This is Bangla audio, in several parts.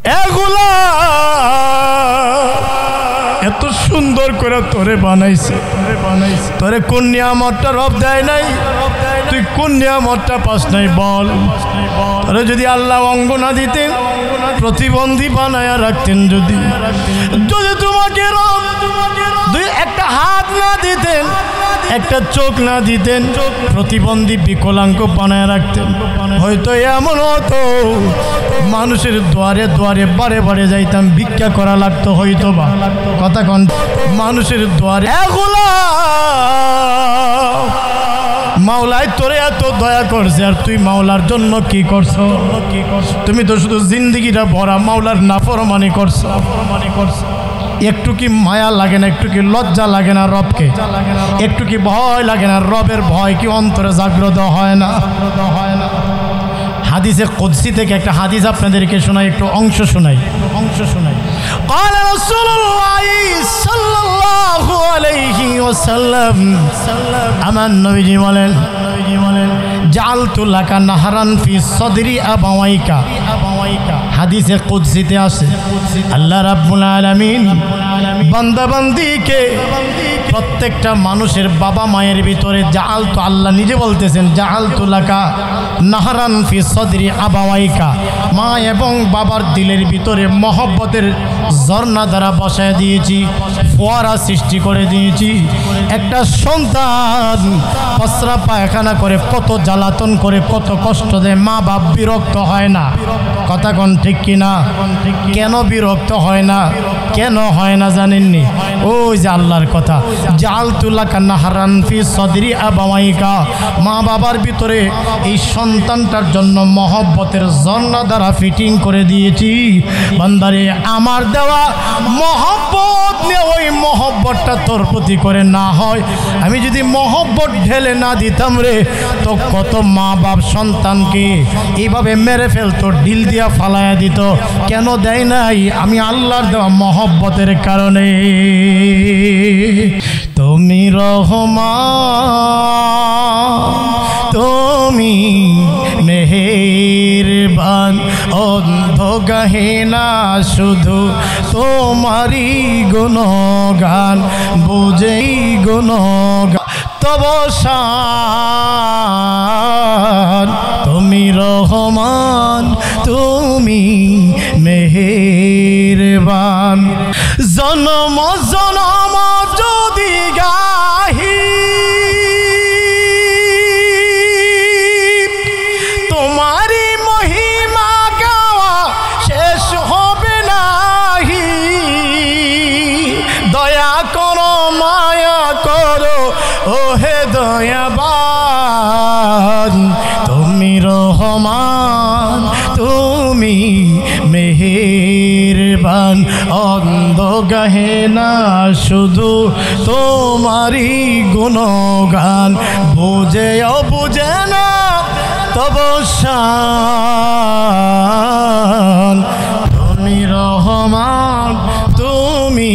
এগুলা এত সুন্দর করে তোরে বানাইছে, তোরে কোন নিয়ামতটা রব দেয় নাই? তুই কোন নিয়ামতটা পাস নাই বল? তোরে যদি আল্লাহ অঙ্গ না দিতেন, প্রতিবন্ধী বানায়া রাখতেন, যদি তোমাকে রব দুই একটা হাত না দিতেন, একটা চোখ না দিতেন, প্রতিবন্ধী বিকলাঙ্গ বানায় রাখতেন, হয়তো এমন হতো মানুষের দুয়ারে দুয়ারে বারে বারে যাইতাম, ভিক্ষা করা লাগতো হয়তো বা। কথা কন, মানুষের দুয়ারে। এগুলা মাওলাই তোরে এত দয়া করছে, আর তুই মাওলার জন্য কি করছো? তুমি তো শুধু জিন্দিগিটা ভরা মাওলার নাফরমানি করছো। একটু কি মায়া লাগে না? একটু কি লজ্জা লাগে না রবকে? একটু কি ভয় লাগে না? রবের ভয় কি অন্তরে জাগ্রত হয় না? হাদিসে কুদসি থেকে একটা হাদিস আপনাদেরকে শোনাই, একটু অংশ শোনাই। قال رسول الله صلى الله عليه وسلم, আমার নবীজি বলেন, জাআলতু লাকা নাহরান ফি সদরি আবাওয়াইকা। হাদিসে কুদসিতে আছে আল্লাহ রাব্বুল আলামিন বান্দা বান্দিকে, প্রত্যেকটা মানুষের বাবা মায়ের ভিতরে জাআলতু, আল্লাহ নিজে বলতেছেন, জাআলতু লাকা নাহরান ফি সদরি আবাওয়াইকা, মা এবং বাবার দিলের ভিতরে মহব্বতের ঝর্ণা দ্বারা বসায় দিয়েছি, ফোয়ারা সৃষ্টি করে দিয়েছি। একটা সন্তান পসরা পায়খানা করে কত জ্বালাতন করে, কত কষ্ট দেয়, মা বাপ বিরক্ত হয় না? কথা কোন ঠিক কিনা? কেন বিরক্ত হয় না? কেন হয় না জানেননি? ওই যে আল্লাহর কথা, জাআলতু লাকা নাহরান ফি সদরি আবাওয়াইকা, মা বাবার ভিতরে এই সন্তানটার জন্য মহব্বতের ঝর্ণা দ্বারা ফিটিং করে দিয়েছি। বান্দারে, আমার দেওয়া মহব্বত নিয়ে ওই মহব্বতটা তোর প্রতি করে না হয়, আমি যদি মহব্বত ঢেলে না দিতাম রে, তো কত মা বাপ সন্তানকে এইভাবে মেরে ফেলতো, ঢিল দিয়া ফালাইয়া দিত। কেন দেয় নাই? আমি আল্লাহর দেওয়া মহব্বতের কারণে। তুমি রহমান, তুমি মেহেরবান, অন্ধ গাহে না শুধু তোমারই গুণগান, বুঝেই গুণগান তব শান। তুমি রহমান, তুমি মেহেরবান, জনম জনম যদি গাহি তোমারি মহিমা, গাওয়া শেষ হবে নাহি। দয়া করো, মায়া করো, ওহে দয়াবান, তুমি রহমান, তুমি মেহেরবান, অন্ধ গাহে না শুধু তোমারই গুণগান, বুঝেও বুঝে না তব শান। তুমি রহমান, তুমি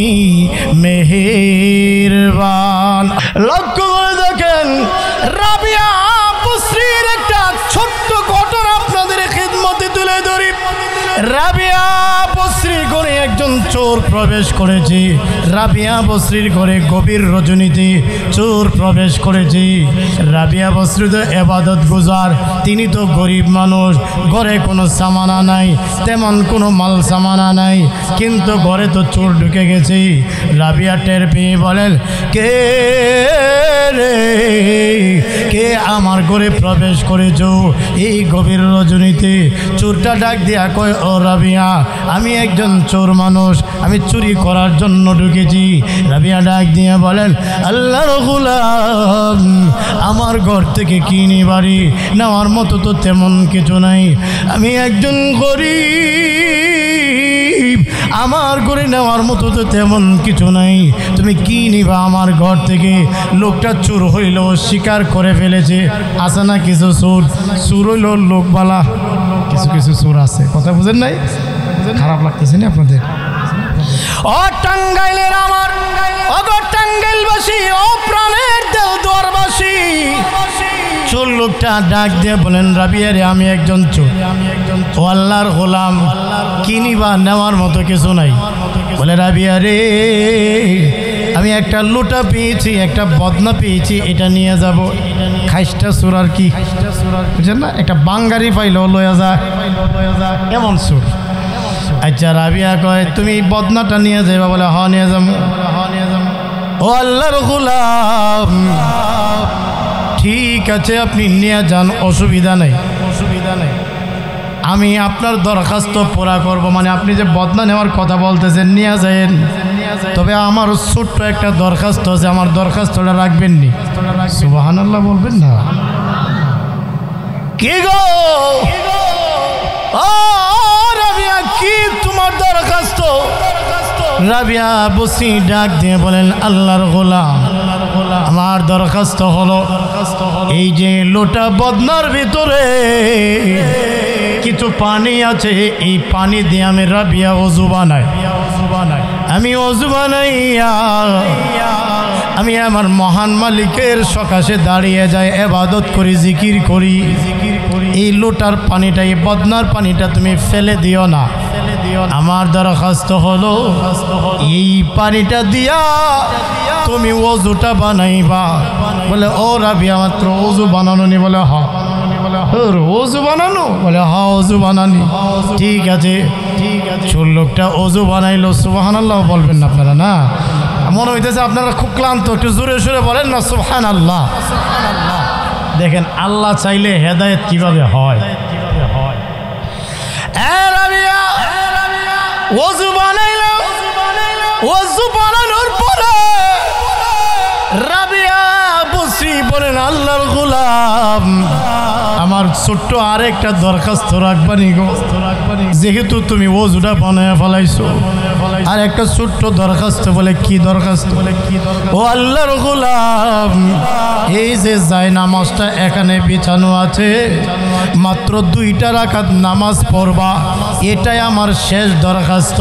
মেহেরবান। লক্ষ্য করে দেখেন, রাবিয়া বসরির একটা ছোট্ট ঘটনা আপনাদের খিদমতে তুলে ধরি। রাবিয়া বসরি ঘরে একজন চোর প্রবেশ করেছে। রাবিয়া বসরির ঘরে গভীর রজনীতে চোর প্রবেশ করেছে। রাবিয়া বসরি তো ইবাদত গুজার, তিনি তো গরিব মানুষ, ঘরে কোনো সামানা নাই, তেমন কোনো মাল সামানা নাই, কিন্তু ঘরে তো চোর ঢুকে গেছে। রাবিয়া টের পেয়ে বলেন, কে রে, কে আমার ঘরে প্রবেশ করেছ এই গভীর রজনীতে? চোরটা ডাক দিয়া কয়, ও রাবিয়া, আমি একজন চোর মানুষ, আমি চুরি করার জন্য ঢুকেছি। রাবিয়া ডাক দিয়া বলেন, আল্লাহর গোলাম, আমার ঘর থেকে কি নিবারি নেওয়ার মতো তো তেমন কিছু নাই, আমি একজন গরিব, আমার ঘরে নেওয়ার মতো তো তেমন কিছু নাই, তুমি কি নিবা আমার ঘর থেকে? লোকটা চোর হইল, স্বীকার করে ফেলেছে। আছে না কিছু চোর, চোর হইল লোকবালা, কিছু কিছু চোর আছে। কথা বুঝেন নাই? খারাপ লাগতেছে না আপনাদের? ও টাঙ্গাইলের আমার, ও টাঙ্গাইলবাসী, ও প্রাণের দেওদুয়ারবাসী, চোর লোকটা ডাক দিয়ে বলেন, রাবিয়া রে, আমি একজন চোর, ও আল্লাহর গোলাম, কিনিবা নেওয়ার মতো কিছু নাই। বলে, রাবিয়া রে, আমি একটা লোটা পেয়েছি, একটা বদনা পেয়েছি, এটা নিয়ে যাব। খাইস্টা সুর আর কি, বুঝছেন না, একটা বাঙ্গারি পাইল লয়া যা, এমন সুর। আচ্ছা, রাবিয়া কয়, তুমি বদনাটা নিয়ে যাবা? বলে, হ নিয়ে যাবো। ও আল্লাহর গোলাম, ঠিক আছে, আপনি নিয়ে যান, অসুবিধা নেই, অসুবিধা নেই। আমি আপনার দরখাস্ত পুরা করব, মানে আপনি যে বদনা নেওয়ার কথা বলতেছেন, নিয়ে যান। তবে আমার ছোট্ট একটা দরখাস্ত আছে, আমার দরখাস্তটা রাখবেন নি? সুবহানাল্লাহ বলবেন না? কি গো, ও রাবিয়া, কি তোমার দরখাস্ত? রাবিয়া বসি ডাক দিয়ে বলেন, আল্লাহর গোলাম, আমার দরখাস্ত হলো এই যে লোটা বদনার ভিতরে কিছু পানি আছে, এই পানি দিয়ে আমি রাবিয়া ওযু বানাই। আমি ওযু বানাইয়া আমি আমার মহান মালিকের সকাশে দাঁড়িয়ে যাই, ইবাদত করি, জিকির করি। এই লোটার পানিটা, এই বদনার পানিটা তুমি ফেলে দিও না। আমার দরখাস্ত হলো এই পানিটা দিয়া তুমি ওযুটা বানাইবা। বলে, ও রাবিয়া, মাত্র ওযু বানানো নি? বলে, হ্যাঁ। ওযু বানানো? বলে, হ্যাঁ, ওযু বানানি। ঠিক আছে, ঠিক আছে। চোর লোকটা ওযু বানাইলো। সুবহানাল্লাহ বলবেন না আপনারা? না, মনে হইতেছে আপনারা খুব ক্লান্ত, একটু জোরে সোরে বলেন না সুবহানাল্লাহ। দেখেন, আল্লাহ চাইলে হেদায়েত কিভাবে হয়। ওযু বানাইলো, ওযু বানানোর পরে রাবিয়া বসরি বলেন, আল্লাহর গোলাম, আমার ছোট্ট আরেকটা দরখাস্ত রাখবানি গো, যেহেতু তুমি ওযুটা বানায় ফেলাইছো, আর একটা ছোট্ট দরখাস্ত। বলে, কি দরখাস্ত? বলে, কি দরখাস্ত? ও আল্লাহর গোলাম, এই যে যায় নামাজটা এখানে বিছানো আছে, মাত্র 2টা রাকাত নামাজ পড়বা, এটাই আমার শেষ দরখাস্ত।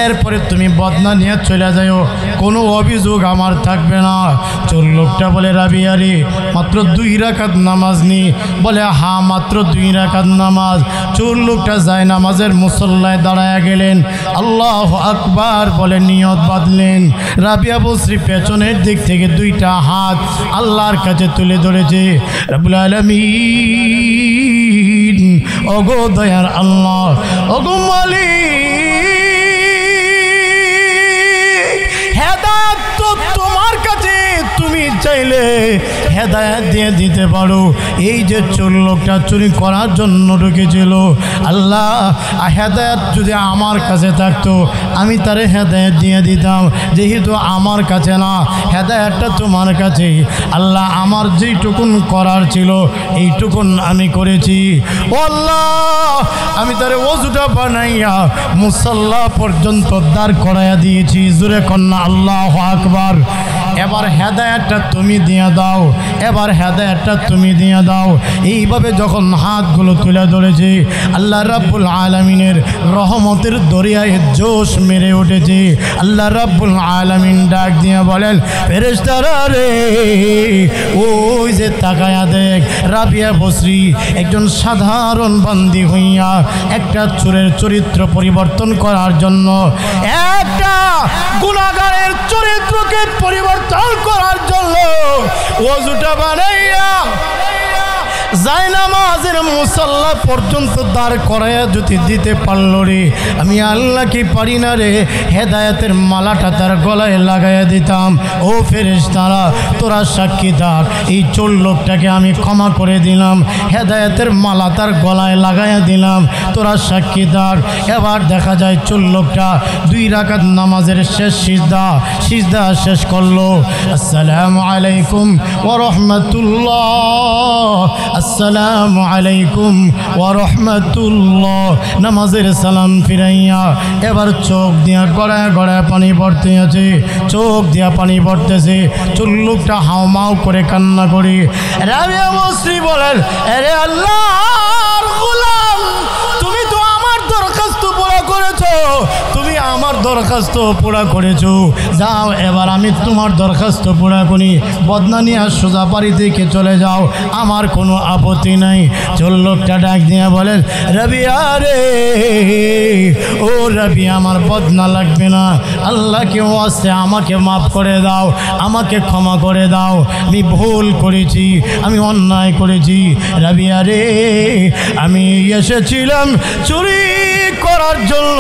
এরপরে তুমি বদনা নিয়ে চলে যাও, কোনো অভিযোগ আমার থাকবে না। চোর লোকটা বলে, রাবিয়া রে, মাত্র 2 রাকাত নামাজ নি? বলে, হ্যাঁ, মাত্র 2 রাকাত নামাজ। চোর লোকটা যায় নামাজের মুসল্লায় দাঁড়ায় গেলেন, আল্লাহু আকবার বলে নিয়ত বাঁধলেন। রাবিয়া বসরি পেছনের দিক থেকে 2টা হাত আল্লাহর কাছে তুলে ধরেছে। রব্বুল আলামিন, ওগো দয়ার আল্লাহ, ওগো মালিক, হেদায়েত তো তোমার কাছে, তুমি চাইলে হেদায়েত দিয়ে দিতে পারো। এই যে চোর লোকটা চুরি করার জন্য ঢুকেছিল, আল্লাহ, হেদায়েত যদি আমার কাছে থাকতো আমি তারে হেদায়েত দিয়ে দিতাম। যেহেতু আমার কাছে না, হেদায়েতটা তোমার কাছে। আল্লাহ, আমার যেইটুকুন করার ছিল এইটুকুন আমি করেছি। ও আল্লাহ, আমি তারে ওযুটা বানাইয়া মুসাল্লা পর্যন্ত দাঁড় করাইয়া দিয়েছি। জোরে কন্যা আল্লাহু আকবার। এবার হেদায়েতটা তুমি দিয়ে দাও, এবার হেদায়েতটা তুমি দিয়ে দাও। এইভাবে যখন হাতগুলো তুলে ধরেছে, আল্লাহ রাব্বুল আলামিনের রহমতের দরিয়ায় জোশ মেরে উঠেছে। আল্লাহ রাব্বুল আলামিন ডাক দিয়ে বলেন, ফেরেশতারা রে, ওই যে তাকায়া দেখ, রাবিয়া বসরি একজন সাধারণ বান্দি হইয়া একটা চোরের চরিত্র পরিবর্তন করার জন্য, একটা গুনাহগারের চরিত্রকে পরিবর্তন করার জন্য ওযুটা বানাইয়া জায়নামাজের মুসাল্লা পর্যন্ত দাঁড় করাইয়া যদি দিতে পারলো রে, আমি আল্লাহ কি পারি না রে, হেদায়েতের মালাটা তার গলায় লাগাইয়া দিতাম। ও ফেরেশতারা, তোরা সাক্ষী থাক, এই চোর লোকটাকে আমি ক্ষমা করে দিলাম, হেদায়েতের মালা তার গলায় লাগাইয়া দিলাম, তোরা সাক্ষী থাক। এবার দেখা যায় চোর লোকটা 2 রাকাত নামাজের শেষ সিজদা শেষ করলো। আসসালামু আলাইকুম ওয়া রাহমাতুল্লাহ, আসসালামু আলাইকুম ওয়া রাহমাতুল্লাহ। নামাজের সালাম ফিরাইয়া এবার চোখ দিয়া গড়ায় গড়ায় পানি পড়তে আছে, চোখ দিয়া পানি পড়তেছে। চোর লোকটা হাউমাউ করে কান্না করি। রাবিয়া বসরি বলেন, আরে আল্লাহর গোলাম, তুমি তো আমার দরখাস্ত পুরা করেছো, তুমি আমার দরখাস্ত পুরা করেছো, যাও এবার আমি তোমার দরখাস্ত পুরা করি, বদনা নিয়ে সোজা বাড়ি থেকে চলে যাও, আমার কোনো আপত্তি নাই। চোর লোকটা ডাক দিয়ে বলে, রাবিয়া রে, ও রাবিয়া, আমার বদনা লাগবে না, আল্লাহকে ওয়াস্তে আমাকে মাফ করে দাও, আমাকে ক্ষমা করে দাও, আমি ভুল করেছি, আমি অন্যায় করেছি। রাবিয়া রে, আমি এসেছিলাম চুরি করার জন্য,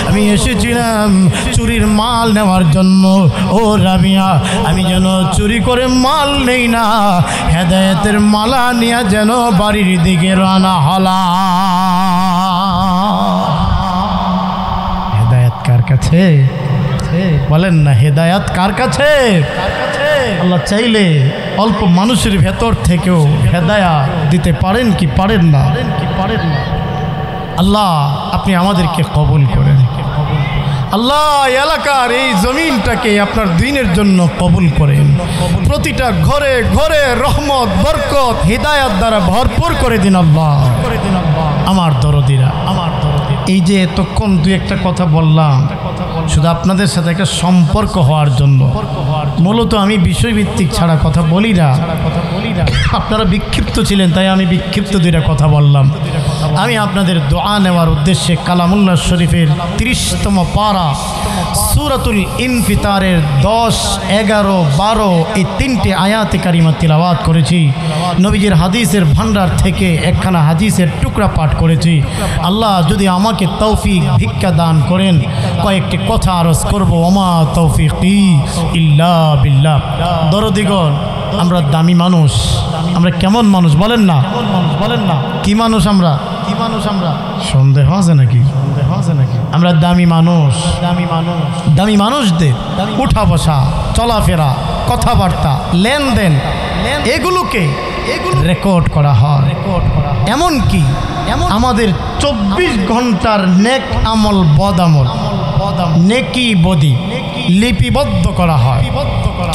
আমি এসেছিলাম চুরির মাল নেওয়ার জন্য। ও রাবিয়া, আমি যেন চুরি করে মাল নেই না, হেদায়েতের মালা নিয়ে যেন বাড়ির দিকে রানা হলা। হেদায়েত কার কাছে? বলেন না, হেদায়েত কার কাছে? আল্লাহ চাইলে অল্প মানুষের ভেতর থেকেও হেদায়েত দিতে পারেন কি পারেন না? আল্লাহ আপনি আমাদেরকে কবুল করেন। আল্লাহ এলাকার এই জমিনটাকে আপনার দ্বীনের জন্য কবুল করেন। প্রতিটা ঘরে ঘরে রহমত, বরকত, হিদায়াত দ্বারা ভরপুর করে দিন আল্লাহ। আমার দরদিরা, এই যে এতক্ষণ দুই একটা কথা বললাম, শুধু আপনাদের সাথে একটা সম্পর্ক হওয়ার জন্য। মূলত আমি বিষয়ভিত্তিক ছাড়া কথা বলি না। আপনারা বিক্ষিপ্ত ছিলেন, তাই আমি বিক্ষিপ্ত দুইটা কথা বললাম। আমি আপনাদের দোয়া নেওয়ার উদ্দেশ্যে কালামুল্লাহ শরীফের 30তম পারা সূরাতুল ইনফিতারের 10, 11, 12 এই 3টে আয়াতে কারিমা তিলাওয়াত করেছি। নবীজির হাদিসের ভান্ডার থেকে একখানা হাদিসের টুকরা পাঠ করেছি। আল্লাহ যদি আমাকে তৌফিক ভিক্ষা দান করেন, কয়েকটি কথা আরজ করব। ওমা তৌফিকি ইল্লা বিল্লাহ। দরদিগণ, আমরা দামি মানুষ। আমরা কেমন মানুষ বলেন না? কি মানুষ আমরা? সন্দেহ আছে নাকি? আমরা দামি মানুষ। দামি মানুষদের উঠা বসা, চলাফেরা, কথাবার্তা, লেনদেন এগুলোকে রেকর্ড করা হয়। এমনকি আমাদের 24 ঘন্টার নেক আমল, বদ আমল, নেকি বদি লিপিবদ্ধ করা হয়।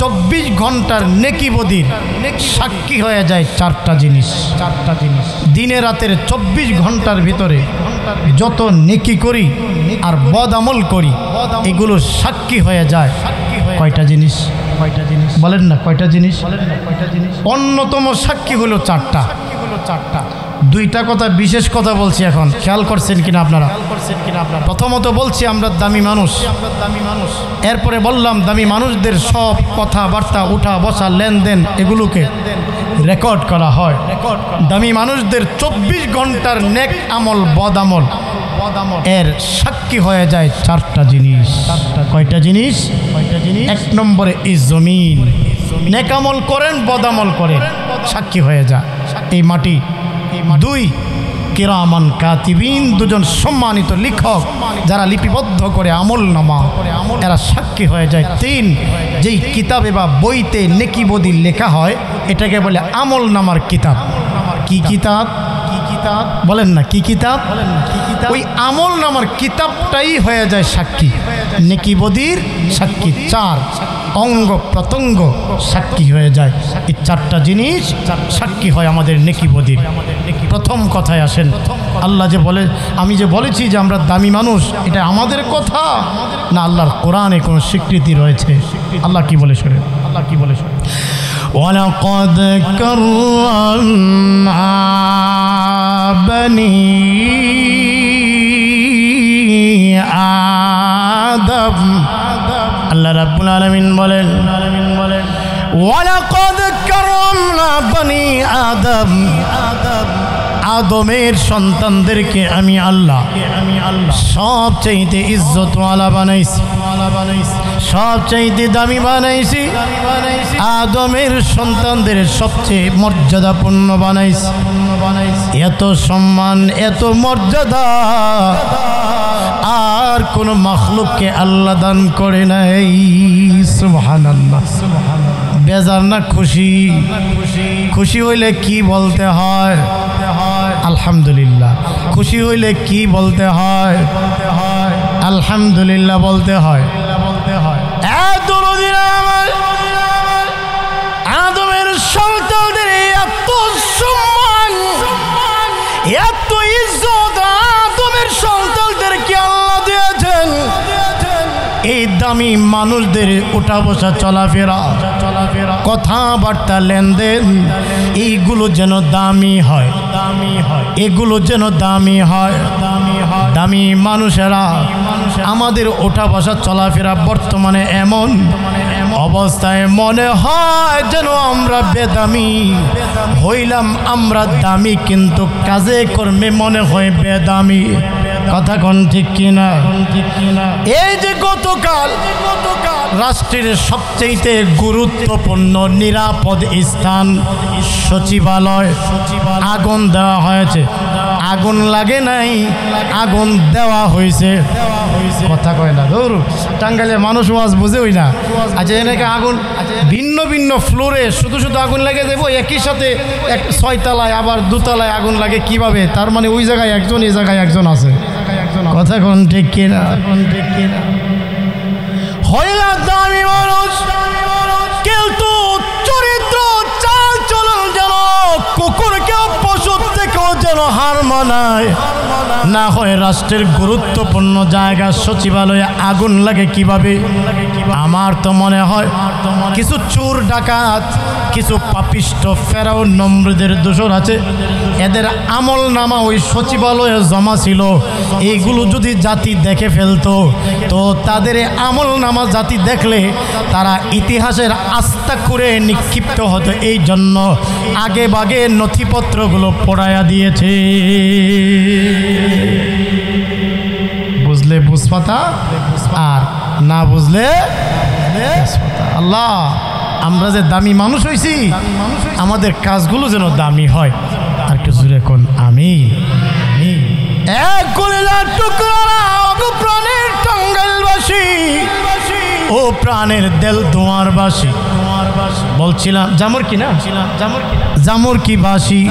24 ঘন্টার নেকি বদির সাক্ষী হয়ে যায় 4টা জিনিস। দিনে রাতের 24 ঘন্টার ভিতরে যত নেকি করি আর বদ আমল করি, এগুলো সাক্ষী হয়ে যায় কয়টা জিনিস? বলেন না, কয়টা জিনিস? অন্যতম সাক্ষী হলো 4টা। 2টা কথা, বিশেষ কথা বলছি এখন, খেয়াল করছেন কিনা আপনারা? প্রথমত বলছি আমরা দামি মানুষ। এরপরে বললাম দামি মানুষদের সব কথাবার্তা, উঠা বসা, লেনদেন এগুলোকে রেকর্ড করা হয়। দামি মানুষদের 24 ঘন্টার নেক আমল, বদ আমল এর সাক্ষী হয়ে যায় 4টা জিনিস। কয়টা জিনিস? 1 নম্বরে এই জমিন, নেক আমল করেন, বদ আমল করেন, সাক্ষী হয়ে যায় এই মাটি। 2 কিরামান কাতিবিন, 2জন সম্মানিত লিখক যারা লিপিবদ্ধ করে আমল নামা, এরা সাক্ষী হয়ে যায়। 3 যেই কিতাবে বা বইতে নেকি বদি লেখা হয়, এটাকে বলে আমল নামার কিতাব। কি কিতাব? বলেন না, কি কিতাব? ওই আমল নামার কিতাবটাই হয়ে যায় সাক্ষী, নেকি বদির সাক্ষী। 4 অঙ্গ প্রত্যঙ্গ সাক্ষী হয়ে যায়। এই 4টা জিনিস সাক্ষী হয় আমাদের নেকি বদির। প্রথম কথায় আসেন, আল্লাহ যে বলে, আমি যে বলেছি যে আমরা দামি মানুষ, এটা আমাদের কথা না আল্লাহর কোরআনে কোনো স্বীকৃতি রয়েছে? আল্লাহ কি বলে শোনেন, ওয়ালাকাদ কাররামনা বনি আদম। আল্লাহ রাব্বুল আলামিন বলেন, ওয়ালাকাদ কাররামনা বনি আদম। আদমের সন্তানদেরকে আমি আল্লাহ সবচাইতে ইজ্জতওয়ালা বানাইছি, সবচাইতে দামি বানাইছি। আদমের সন্তানদের সবচেয়ে মর্যাদাপূর্ণ বানাইছি। এত সম্মান, এত মর্যাদা আর কোন মাখলুককে আল্লাহ দান করে নাই। সুবহানাল্লাহ। বেজার না খুশি? খুশি হইলে কি বলতে হয়? আলহামদুলিল্লাহ। খুশি হইলে কি বলতে হয়? আলহামদুলিল্লাহ বলতে হয়। আদমের সন্তানদের এত সম্মান, এত ইজ্জত আদমের সন্তানদেরকে আল্লাহ দিয়েছেন। দামি মানুষদের উঠা বসা চলাফেরা কথাবার্তা লেনদেন এইগুলো যেন দামি হয়, এগুলো যেন দামি হয়। দামি মানুষেরা আমাদের ওঠা বসা চলাফেরা বর্তমানে এমন অবস্থায় মনে হয় যেন আমরা বেদামি হইলাম, আমরা দামি কিন্তু কাজে কর্মে মনে হয় বেদামি। কথা কোন ঠিক কিনা? এই যে গতকাল রাষ্ট্রের সবচেয়ে গুরুত্বপূর্ণ নিরাপদ স্থান সচিবালয় আগুন দেওয়া হয়েছে। আগুন লাগে নাই, আগুন দেওয়া হয়েছে। কথা কয় না, ধর টাঙ্গাইলে মানুষ ওয়াজ বুঝেই না। আচ্ছা, এনেকে আগুন ভিন্ন ভিন্ন ফ্লোরে শুধু শুধু আগুন লাগে দেবো, একই সাথে এক 6 তলায় আবার 2 তলায় আগুন লাগে কিভাবে? তার মানে ওই জায়গায় একজন, এই জায়গায় একজন আছে। কথা কোন ঠিক কিনা? হইলা দামি মানুষ কিন্তু চরিত্র চাল চলন যেন কুকুরকেও পশুর থেকেও যেন হার মানায় না হয়। রাষ্ট্রের গুরুত্বপূর্ণ জায়গা সচিবালয়ে আগুন লাগে কিভাবে? আমার তো মনে হয় কিছু চোর ডাকাত, কিছু পাপিষ্ট ফেরাও নম্রদের দোষর আছে, এদের আমল নামা ওই সচিবালয়ে জমা ছিল। এইগুলো যদি জাতি দেখে ফেলতো তো তাদের আমল নামা জাতি দেখলে তারা ইতিহাসের আস্থা করে নিক্ষিপ্ত হতো। এই জন্য আগে বাগে নথিপত্রগুলো পড়াইয়া দিয়েছে। বুঝলে বুঝপাতা, আর না বুঝলে আল্লাহ। আমরা যে দামি মানুষ হয়েছি, আমাদের কাজগুলো যেন দামি হয়। আর একটু জুড়ে কোন আমি প্রাণের টাঙ্গাইলবাসী ও প্রাণের দেল তোমারবাসী বলছিলাম জামর কি না, জামর কি বাসী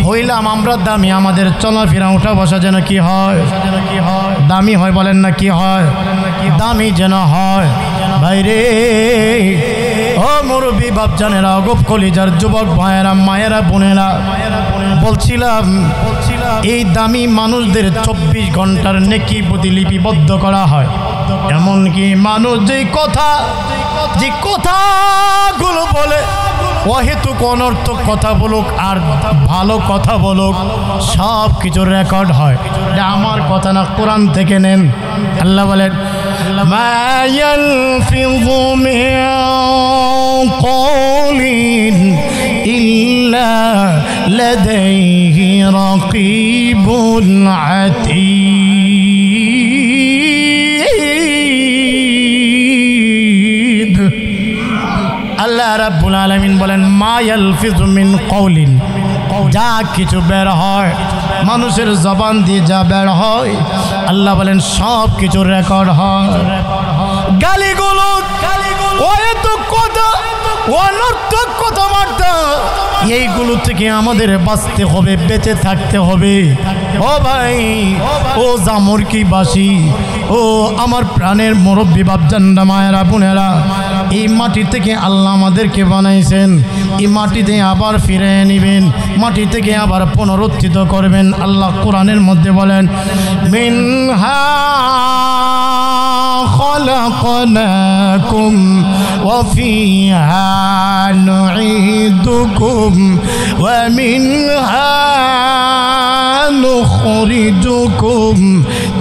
হইলাম আমরা দামি। আমাদের চলাফেরা উঠা বসা যেন কি হয়, দামি হয়। বলেন না কি হয়? দামি যেন হয়। ভাইরে ও মুরব্বী বাপজানেরা, অগপ কলিজার যুবক ভাইয়েরা, মায়েরা, বোনেরা, বলছিলাম এই দামি মানুষদের 24 ঘন্টার নেকি প্রতিলিপিবদ্ধ করা হয়। এমনকি মানুষ যে কথাগুলো বলে অহেতুক অনর্থক কথা বলুক আর ভালো কথা বলুক, সব কিছু রেকর্ড হয়। এটা আমার কথা না, কোরআন থেকে নেন। আল্লাহ বলেন মা ইয়ালফিযু মিন কওলিন ইল্লা লাদাইহি রাকীবুন আতীদ। আল্লাহ রাব্বুল আলামিন বলেন মা ইয়ালফিযু মিন কওলিন, যা কিছু বের হয় মানুষের জবান দিয়ে যা বের হয়, আল্লাহ বলেন সব কিছু রেকর্ড হয়। গালিগুলো, অহেতুক কথা, অনর্থক কথাবার্তা, এইগুলো থেকে আমাদের বাঁচতে হবে, বেঁচে থাকতে হবে। ও ভাই, ও জামরকি বাসী, ও আমার প্রাণের মুরব্বী বাপজানরা, মায়েরা, বোনেরা, এই মাটি থেকে আল্লাহ আমাদেরকে বানাইছেন। এই মাটিতে আবার ফিরে নিবেন, মাটি থেকে আবার পুনরুত্থিত করবেন। আল্লাহ কোরআনের মধ্যে বলেন মিনহা খলাকনাকুম ওয়া ফিহা নুঈদুকুম ওয়া মিনহা নুখরিজুকুম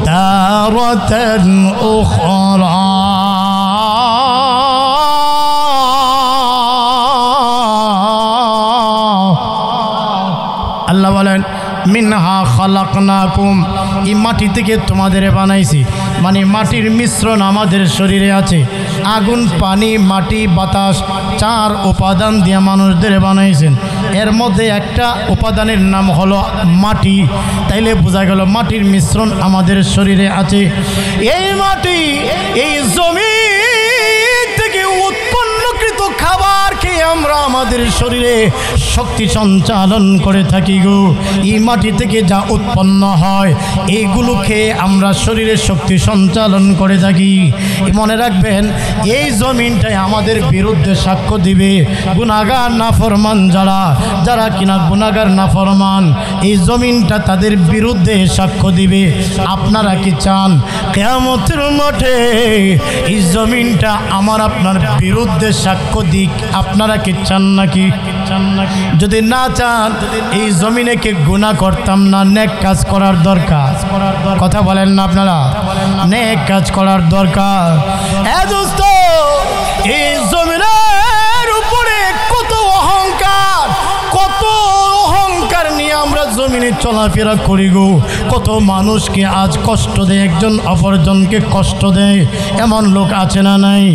তারাতান উখরা। আল্লাহ বলেন মিনহা খালাকনাকুম, এই মাটি থেকে তোমাদের বানাইছি। মানে মাটির মিশ্রণ আমাদের শরীরে আছে। আগুন, পানি, মাটি, বাতাস, 4 উপাদান দিয়ে মানুষদের বানাইছেন। এর মধ্যে একটা উপাদানের নাম হলো মাটি। তাইলে বোঝা গেল মাটির মিশ্রণ আমাদের শরীরে আছে। এই মাটি, এই জমি থেকে উৎপন্নকৃত খাবার খেয়ে আমরা আমাদের শরীরে শক্তি সঞ্চালন করে থাকি গো। এই মাটি থেকে যা উৎপন্ন হয় এইগুলো খেয়ে আমরা শরীরে শক্তি সঞ্চালন করে থাকি। মনে রাখবেন, এই জমিনটাই আমাদের বিরুদ্ধে সাক্ষ্য দিবে। গুনাহগার নাফরমান যারা কিনা গুনাহগার নাফরমান, এই জমিনটা তাদের বিরুদ্ধে সাক্ষ্য দিবে। আপনারা কি চান কিয়ামতের মাঠে এই জমিনটা আমার আপনার বিরুদ্ধে সাক্ষ্য দিক? আপনারা কি চান নাকি? যদি না চান, এই জমিনে কি গুনাহ করতাম না? নেক কাজ করার দরকার। কথা বলেন না আপনারা? নেক কাজ করার দরকার। দোস্ত, এই জমিনের উপরে কত অহংকার, কত অহংকার নিয়ে আমরা জমিনে চলাফেরা করি গো। কত মানুষকে আজ কষ্ট দেয়, একজন অপরজনকে কষ্ট দেয়। এমন লোক আছে না নাই?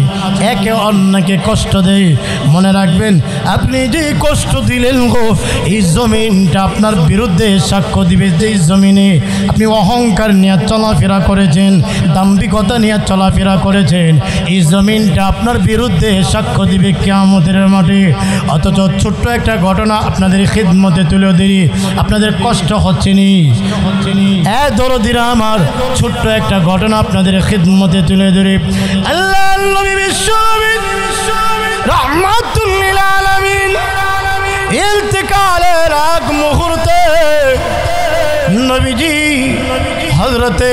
একে অন্যকে কষ্ট দেয়। মনে রাখবেন, আপনি যে কষ্ট দিলেন গো, এই জমিনটা আপনার বিরুদ্ধে সাক্ষ্য দিবে। যেই জমিনে আপনি অহংকার নিয়ে চলাফেরা করেছেন, দাম্ভিকতা নিয়ে চলাফেরা করেছেন, এই জমিনটা আপনার বিরুদ্ধে সাক্ষ্য দিবে কিয়ামতের মাঠে। অথচ ছোট্ট একটা ঘটনা আপনাদের খিদমতে তুলে দিই, আপনাদের কষ্ট হচ্ছে নি? দরদিরা আমার, ছোট্ট একটা ঘটনা আপনাদের খিদমতে তুলে ধরি। আল্লাহ নবী বিশ্বনবী রাহমাতুল লিল আলামিন ইন্তেকালের আগ মুহূর্তে নবীজি হযরতে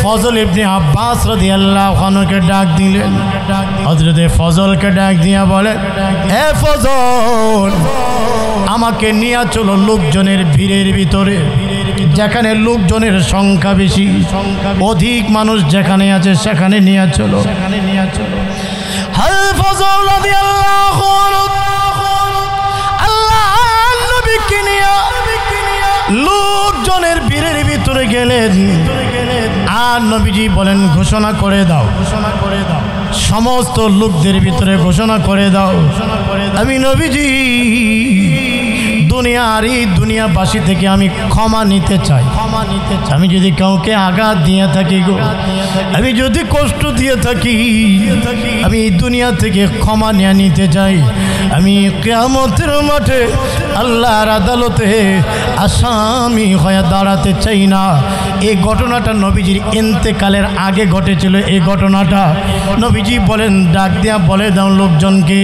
ফজল ইবনে আব্বাস রাদিয়াল্লাহু আনহুকে ডাক দিলেন। হযরতে ফজলকে ডাক দিয়া বলে, হে ফজল, আমাকে নিয়ে চলো লোকজনের ভিড়ের ভিতরে, যেখানে লোকজনের সংখ্যা বেশি, অধিক মানুষ যেখানে আছে সেখানে নিয়ে চলো। হযরত ফজল রাদিয়াল্লাহু আনহু আল্লাহর নবীকে নিয়ে লোকজনের ভিড়ের ভিতরে গেলেন। আর নবীজি বলেন, ঘোষণা করে দাও, সমস্ত লোকদের ভিতরে ঘোষণা করে দাও, আমি নবীজি দুনিয়াবাসী থেকে আমি ক্ষমা নিতে চাই। আমি যদি কাউকে আঘাত দিয়ে থাকি গো, আমি যদি কষ্ট দিয়ে থাকি, আমি দুনিয়া থেকে ক্ষমা নিয়ে নিতে চাই। আমি কিয়ামতের মাঠে আল্লাহর আদালতে আসামি হয়ে দাঁড়াতে চাই না। এই ঘটনাটা নবীজির ইন্তেকালের আগে ঘটেছিল। এই ঘটনাটা নবীজি বলেন, ডাক দিয়া বলে দাও লোকজনকে,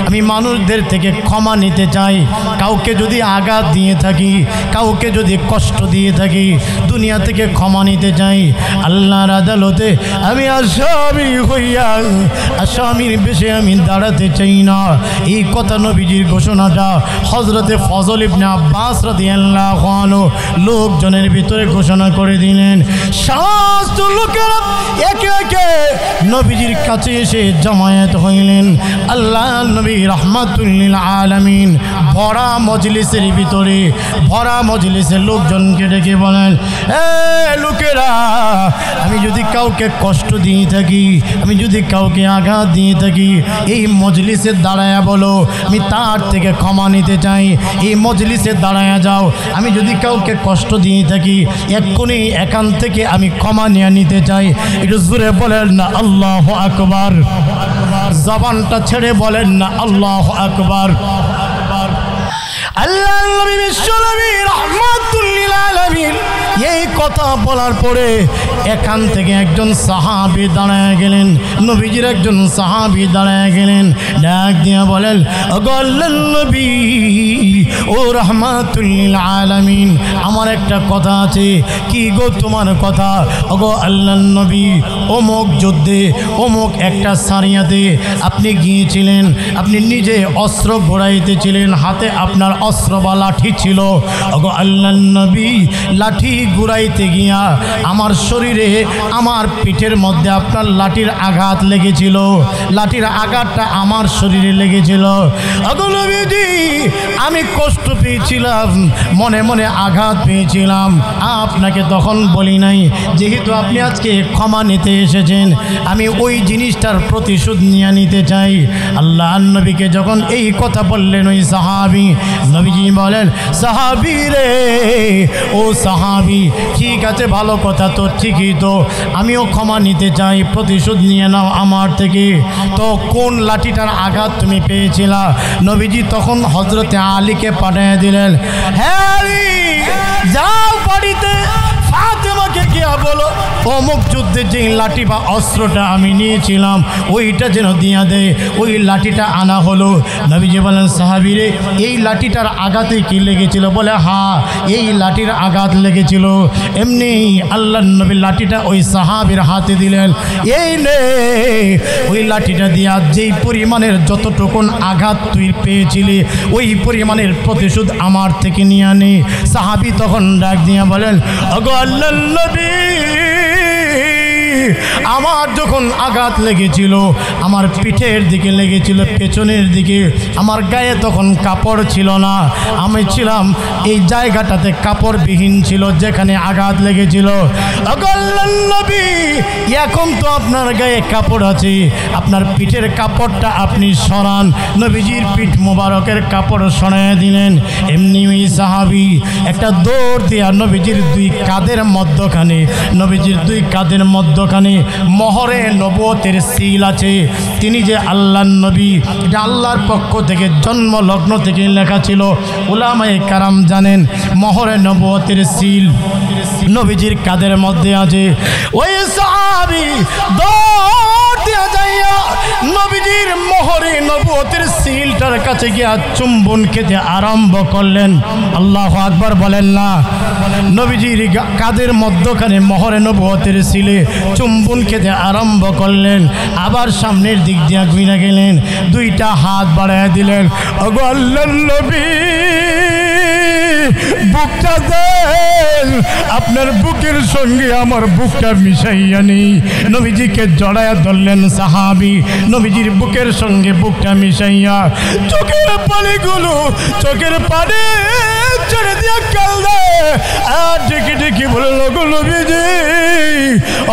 আমি মানুষদের থেকে ক্ষমা নিতে চাই। কাউকে যদি আঘাত দিয়ে থাকি, কাউকে যদি কষ্ট দিয়ে থাকি, দুনিয়া থেকে ক্ষমা নিতে চাই। আল্লাহর আদালতে আমি আসামি হইয়া আসামির বেশে আমি দাঁড়াতে চাই না। এই কথা নবীজির ঘোষণাটা হযরতে ফজল ইবনে আব্বাস রাদিয়াল্লাহু আনহু লোকজনের ভিতরে ঘোষণা করে দিলেন। সমস্ত লোকেরা একে একে নবীজির কাছে এসে জমায়েত হইলেন। আল্লাহ নবী রাহমাতুল লিল আলামিন ভরা মজলিসের ভিতরে, ভরা মজলিসের লোকজনকে ডেকে বলেন, এ লোকেরা, আমি যদি কাউকে কষ্ট দিয়ে থাকি, আমি যদি কাউকে আঘাত দিয়ে থাকি, এই মজলিসে দাঁড়ায়া বলো, আমি তার থেকে ক্ষমা নিতে চাই। এই মজলিসে দাঁড়ায়া যাও। আমি যদি কাউকে কষ্ট দিয়ে থাকি, এক্ষুনি এখান থেকে আমি ক্ষমা নিয়ে নিতে চাই। একটু জোরে বলেন না আল্লাহু আকবার। জবানটা ছেড়ে বলেন না আল্লাহু আকবার। আল্লাহ নবী বিশ্বনবী রাহমাতুল লিল আলামিন এই কথা বলার পরে এখান থেকে একজন সাহাবী দাঁড়ায় গেলেন। নবীজির একজন সাহাবী দাঁড়ায় গেলেন, ডাক দিয়া বলেন, ওগো আল্লাহর নবী, ও রাহমাতুল লিল আলামিন, আমার একটা কথা আছে। কি গো তোমার কথা? ওগো আল্লাহর নবী, অমুক যুদ্ধে, অমুক একটা সারিয়াতে আপনি গিয়েছিলেন, আপনি নিজে অস্ত্র ঘোরাইতেছিলেন, হাতে আপনার অস্ত্র বা লাঠি ছিল। ওগো আল্লাহর নবী, লাঠি ঘুরাইতে গিয়া আমার শরীরে, আমার পিঠের মধ্যে আপনার লাঠির আঘাত লেগেছিল। লাঠির আঘাতটা আমার শরীরে লেগেছিল। ওগো নবীজি, আমি কষ্ট পেয়েছিলাম, মনে মনে আঘাত পেয়েছিলাম। আপনাকে তখন বলি নাই। যেহেতু আপনি আজকে ক্ষমা নিতে এসেছেন, আমি ওই জিনিসটার প্রতিশোধ নিয়ে নিতে চাই। আল্লাহর নবীকে যখন এই কথা বললেন ওই সাহাবী, নবীজি বলেন, সাহাবী রে, ও সাহাবী সাহাবী, ঠিক আছে ভালো কথা তো, ঠিকই তো, আমিও ক্ষমা নিতে চাই, প্রতিশোধ নিয়ে নাও আমার থেকে। তো কোন লাঠিটার আঘাত তুমি পেয়েছিলা? নবীজি তখন হযরতে আলীকে পাঠিয়ে দিলেন, হ্যাঁ আলী, যাও বাড়িতে ফাতেমাকে গিয়া বলো অমুক যুদ্ধে যে লাঠি বা অস্ত্রটা আমি নিয়েছিলাম ওইটা যেন দিয়া দেয়। ওই লাঠিটা আনা হলো। নবীজি বলেন, সাহাবীরে এই লাঠিটার আঘাতে কি লেগেছিল? বলে, হ্যাঁ এই লাঠির আঘাত লেগেছিল। এমনি আল্লাহর নবী লাঠিটা ওই সাহাবীর হাতে দিলেন, এই নে ওই লাঠিটা দিয়া যেই পরিমাণের যতটুকুন আঘাত তুই পেয়েছিলি ওই পরিমাণের প্রতিশোধ আমার থেকে নিয়ে আনি। সাহাবী তখন ডাক দিয়া বলেন, ওগো আল্লাহর নবী, আমার যখন আঘাত লেগেছিল আমার পিঠের দিকে লেগেছিল, পেছনের দিকে, আমার গায়ে তখন কাপড় ছিল না, আমি ছিলাম এই জায়গাটাতে কাপড়বিহীন ছিল যেখানে আঘাত লেগেছিল। ওগো আল্লাহর নবী, এখন তো আপনার গায়ে কাপড় আছে, আপনার পিঠের কাপড়টা আপনি সরান। নবীজির পিঠ মোবারকের কাপড় সরাইয়া দিলেন। এমনি ওই সাহাবী একটা দৌড় দিয়া নবীজির দুই কাঁধের মধ্যখানে, নবীজির দুই কাঁধের মধ্যখানে মোহরে নবুয়তের সিল আছে। তিনি যে আল্লাহর নবী, এটা আল্লাহর পক্ষ থেকে জন্ম লগ্ন থেকে লেখা ছিল। উলামায়ে কারাম জানেন মোহরে নবুয়তের সিল নবীজির কাঁধের মধ্যে আছে। ওই সাহাবী দৌড় দিয়া যাইয়া নবীজির মোহরে নবুয়তের সিলটার কাছে গিয়া চুম্বন খেতে আরম্ভ করলেন। আল্লাহু আকবার বলেন না। নবীজির কাঁধের মধ্যখানে মোহরে নবুয়তের সিলে চুম্বন খেতে আরম্ভ করলেন। আবার সামনের দিক দিয়া ঘুরে গেলেন, দুইটা হাত বাড়াইয়া দিলেন, ওগো আল্লাহর নবী, বুকটা দেন, আপনার বুকের সঙ্গে আমার বুকটা মিশাইয়া নেই। নবীজিকে জড়াইয়া ধরলেন সাহাবী, নবীজির বুকের সঙ্গে বুকটা মিশাইয়া চোখের পানিগুলো, চোখের পানি ছেড়ে দিয়া কাঁদে আর ডেকে ডেকে বলল, গো নবীজি,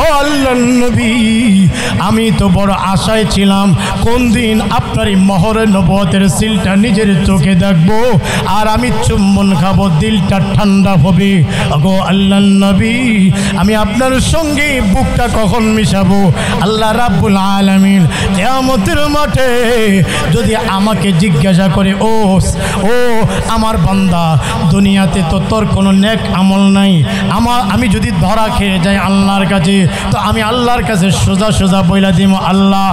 ও আল্লাহর নবী, আমি তো বড় আশায় ছিলাম কোন দিন আপনার এই মোহরে নবুয়তের সিলটা নিজের চোখে দেখবো আর আমি চুম্বন খাবো, দিলটা ঠান্ডা হবে। ওগো আল্লাহর নবী, আমি আপনার সঙ্গে বুকটা কখন মিশাবো? আল্লাহ রাব্বুল আলামিন কিয়ামতের মাঠে যদি আমাকে জিজ্ঞাসা করে, ও আমার বান্দা, দুনিয়াতে তো তোর কোনো নেক আমল নাই, আমি যদি ধরা খেয়ে যাই আল্লাহর কাছে, তো আমি আল্লাহর কাছে সোজা সোজা বইলা দিব, আল্লাহ,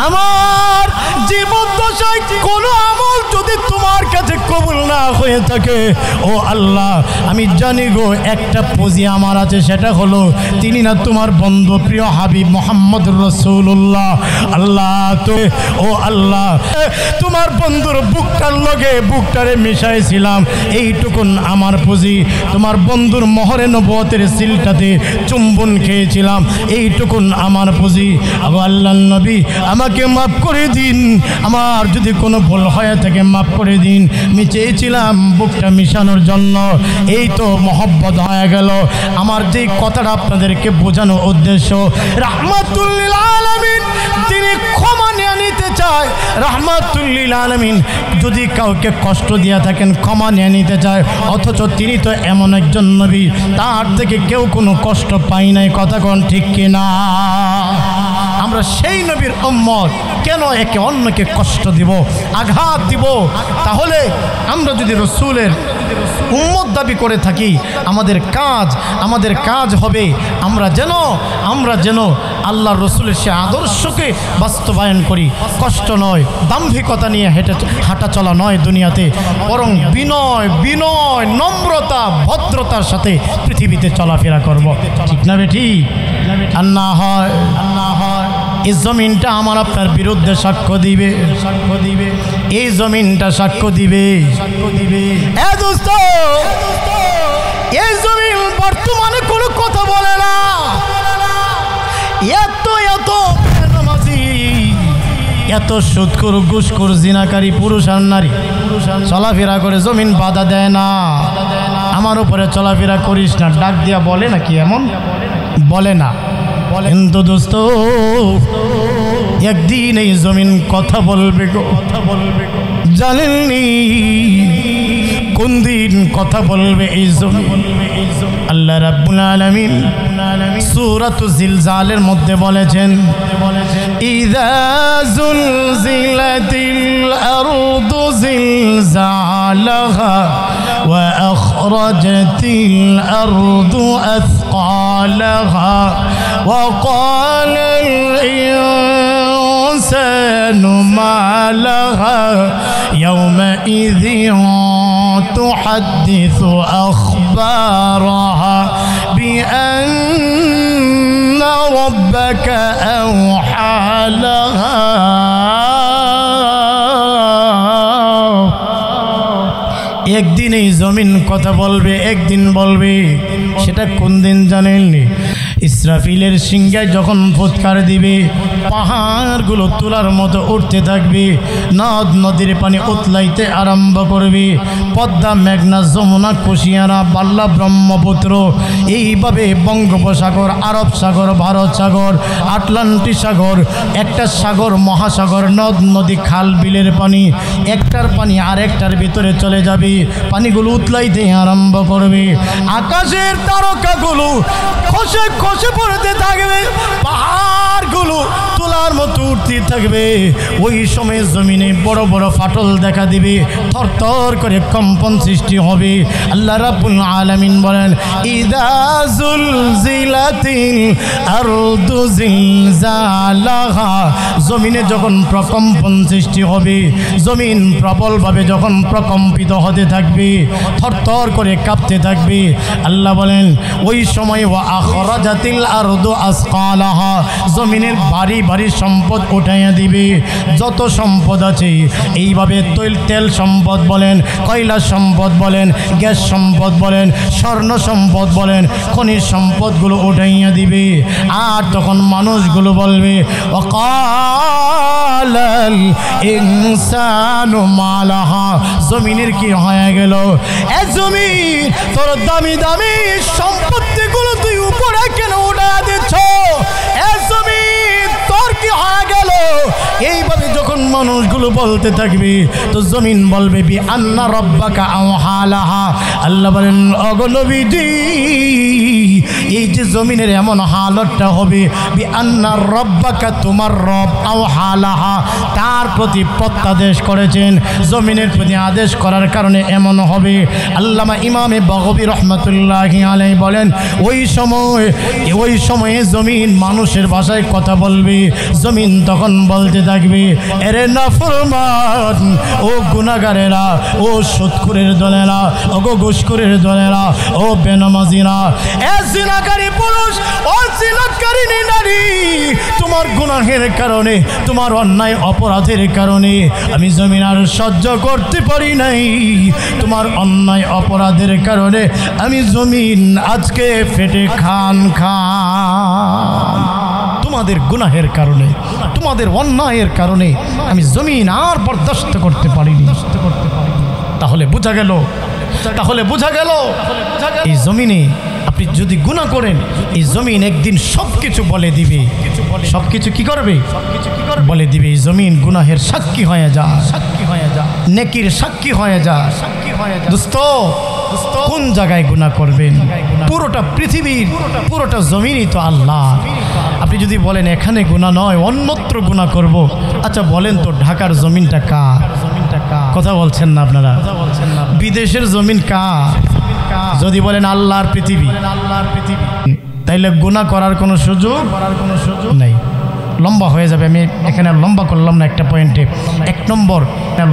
আমার জীবন দশায় কোনো আমল যদি তোমার কাছে কবুল না হয়ে থাকে, ও আল্লাহ, আমি জানি গো একটা পুঁজি আমার আছে, সেটা হলো তিনি না তোমার বন্ধু প্রিয় হাবিব মুহাম্মদ রাসূলুল্লাহ। আল্লাহ, তো ও আল্লাহ, তোমার বন্ধুর বুকটার লগে বুকটারে মিশাইছিলাম, এইটুকুন আমার পুঁজি। তোমার বন্ধুর মোহরে নবুয়তের সিলটাতে চুম্বন খেয়েছিলাম, এইটুকুন আমার পুঁজি। আল্লাহর নবী, আমাকে মাফ করে দিন, আমার যদি কোনো ভুল হয়ে থাকে মাফ করে দিন। আমি চেয়েছিলাম বুকটা মিশানোর জন্য, এই তো মহব্বত হয়ে গেল। আমার যেই কথাটা আপনাদেরকে বোঝানোর উদ্দেশ্য, রাহমাতুল লিল আলামিন তিনি ক্ষমা নিয়ে নিতে চায়। রাহমাতুল লিল আলামিন যদি কাউকে কষ্ট দিয়া থাকেন ক্ষমা নিয়ে নিতে চায়, অথচ তিনি তো এমন একজন নবী, তার থেকে কেউ কোনো কষ্ট পাই নাই। কথা কোন ঠিক কিনা? আমরা সেই নবীর উম্মত, কেন একে অন্যকে কষ্ট দিব, আঘাত দিব? তাহলে আমরা যদি রসুলের উম্মত দাবি করে থাকি, আমাদের কাজ হবে আমরা যেন আল্লাহ রসুলের সে আদর্শকে বাস্তবায়ন করি। কষ্ট নয়, দাম্ভিকতা নিয়ে হাঁটা চলা নয় দুনিয়াতে, বরং বিনয় নম্রতা ভদ্রতার সাথে পৃথিবীতে চলাফেরা করব। ঠিক না বেঠি? আর না হয় এই জমিনটা আমার আপনার বিরুদ্ধে সাক্ষ্য দিবে, এই জমিনটা সাক্ষ্য দিবে। এই জমিন বর্তমানে কোনো কথা বলে না। এত সুদখোর, ঘুষখোর, জিনাকারী পুরুষ আর নারী চলাফেরা করে, জমিন বাধা দেয় না। আমার উপরে চলাফেরা করিস না ডাক দিয়া বলে না কি? এমন বলে না। কিন্তু দোস্ত, একদিন এই জমিন কথা বলবে গো। জানেননি কোন দিন কথা বলবে এই জমিন? আল্লাহ রাব্বুল আলামিন সূরাতু জিলজালের মধ্যে বলেছেন, ইযা যুলজিলাতিল আরদু জিলজালাহা ওয়া আখরাজাতিল আরদু আথকালাহা ওয়া ক্বালাল ইনসানু মা লাহা ইয়াওমাইযিন তুহাদ্দিসু আখবারাহা বিআন্না রাব্বাকা আওহা লাহা। একদিন এই জমিন কথা বলবে, একদিন বলবে। সেটা কোন দিন জানেননি? ইসরাফিলের সিংহায় যখন ফুৎকার দিবে, পাহাড়গুলো তুলার মতো উঠতে থাকবে, নদ নদীর পানি উতলাইতে আরম্ভ করবে। পদ্মা, মেঘনা, যমুনা, কুশিয়ারা, বাল্লা, ব্রহ্মপুত্র, এইভাবে বঙ্গোপসাগর, আরব সাগর, ভারত সাগর, আটলান্টিক সাগর, একটা সাগর মহাসাগর, নদ নদী, খাল বিলের পানি একটার পানি আরেকটার ভিতরে চলে যাবে, পানিগুলো উতলাইতে আরম্ভ করবে। আকাশের তারকাগুলো খসে খসে পড়তে থাকবে, পাহাড়গুলো তোলার মতো উঠতে থাকবে। ওই সময় জমিনে বড় বড় ফাটল দেখা দিবে, থরথর করে কম্পন সৃষ্টি হবে। আল্লাহ রাব্বুল আলামিন বলেন, ইযা যুলজিলাতিল আরদু জিলজালাহা, জমিনে যখন প্রকম্পন সৃষ্টি হবে, জমিন প্রবলভাবে যখন প্রকম্পিত হতে থাকবে, থরথর করে কাঁপতে থাকবে, আল্লাহ বলেন ওই সময় ওয়া আখরাজাতিল আরদু আসকালাহা, জমিনের ভারী ভারী সম্পদ উঠাইয়া দিবে। যত সম্পদ আছে, এইভাবে তেল সম্পদ বলেন, কয়লা সম্পদ বলেন, গ্যাস সম্পদ বলেন, স্বর্ণ সম্পদ বলেন, খনিজ সম্পদগুলো উঠাইয়া দিবে। আর তখন মানুষগুলো বলবে, ওয়াকালাল ইনসানু মা লাহা, জমিনের কি হয়ে গেল? এ জমিন, তোর দামি দামি সম্পত্তিগুলো তুই উপরে কেন উঠাইয়া দিচ্ছ? এ জমিন, তোর কি হয়ে গেল? এইভাবে যখন মানুষগুলো বলতে থাকবে, তো জমিন বলবে, বি আন্না রাব্বাকা আওহা লাহা, আল্লাহ বলেন, ওগো নবীজি, এই যে জমিনের এমন হালতটা হবে, বি আন্না রাব্বাকা, তোমার রব, আওহা লাহা, তার প্রতি প্রত্যাদেশ করেছেন। জমিনের প্রতি আদেশ করার কারণে এমন হবে। আল্লামা ইমামে বাগবী রহমাতুল্লাহি আলাইহি বলেন, ওই সময়ে জমিন মানুষের ভাষায় কথা বলবে। জমিন তখন বলতে থাকবে, এরে নাফরমান, ও গুনাহগারেরা, ও সুদখোরের দলেরা, ও ঘুষখোরের দলেরা, ও বেনামাজিরা, এ জিনাকারী পুরুষ, ও জিনাকারিনী নারী, তোমার গুনাহের কারণে, তোমার অন্যায় অপরাধের কারণে আমি জমিন আর সহ্য করতে পারি নাই। তোমার অন্যায় অপরাধের কারণে আমি জমিন আজকে ফেটে খান খান। তোমাদের গুনাহের কারণে, তোমাদের অন্যায়ের কারণে আমি জমিন আর বরদাস্ত করতে পারিনি। তাহলে বোঝা গেল এই জমিনে আপনি যদি গুনাহ করেন, এই জমিন একদিন সবকিছু বলে দিবে। সবকিছু কি করবে? বলে দিবে। এই জমিন গুনাহের সাক্ষী হয়ে যা, নেকির সাক্ষী হয়ে যা। দোস্ত, কোন জায়গায় গুনাহ করবেন? পুরোটা পৃথিবীর, পুরোটা জমিনই তো আল্লাহ। আপনি যদি বলেন এখানে গুনাহ নয়, অন্যত্র গুনাহ করব, আচ্ছা বলেন তো ঢাকার জমিনটা কার? কথা বলছেন না আপনারা? বিদেশের জমিন কার? যদি বলেন আল্লাহর পৃথিবী, তাইলে গুনাহ করার কোনো সুযোগ নাই। লম্বা হয়ে যাবে, আমি এখানে লম্বা করলাম না একটা পয়েন্টে। এক নম্বর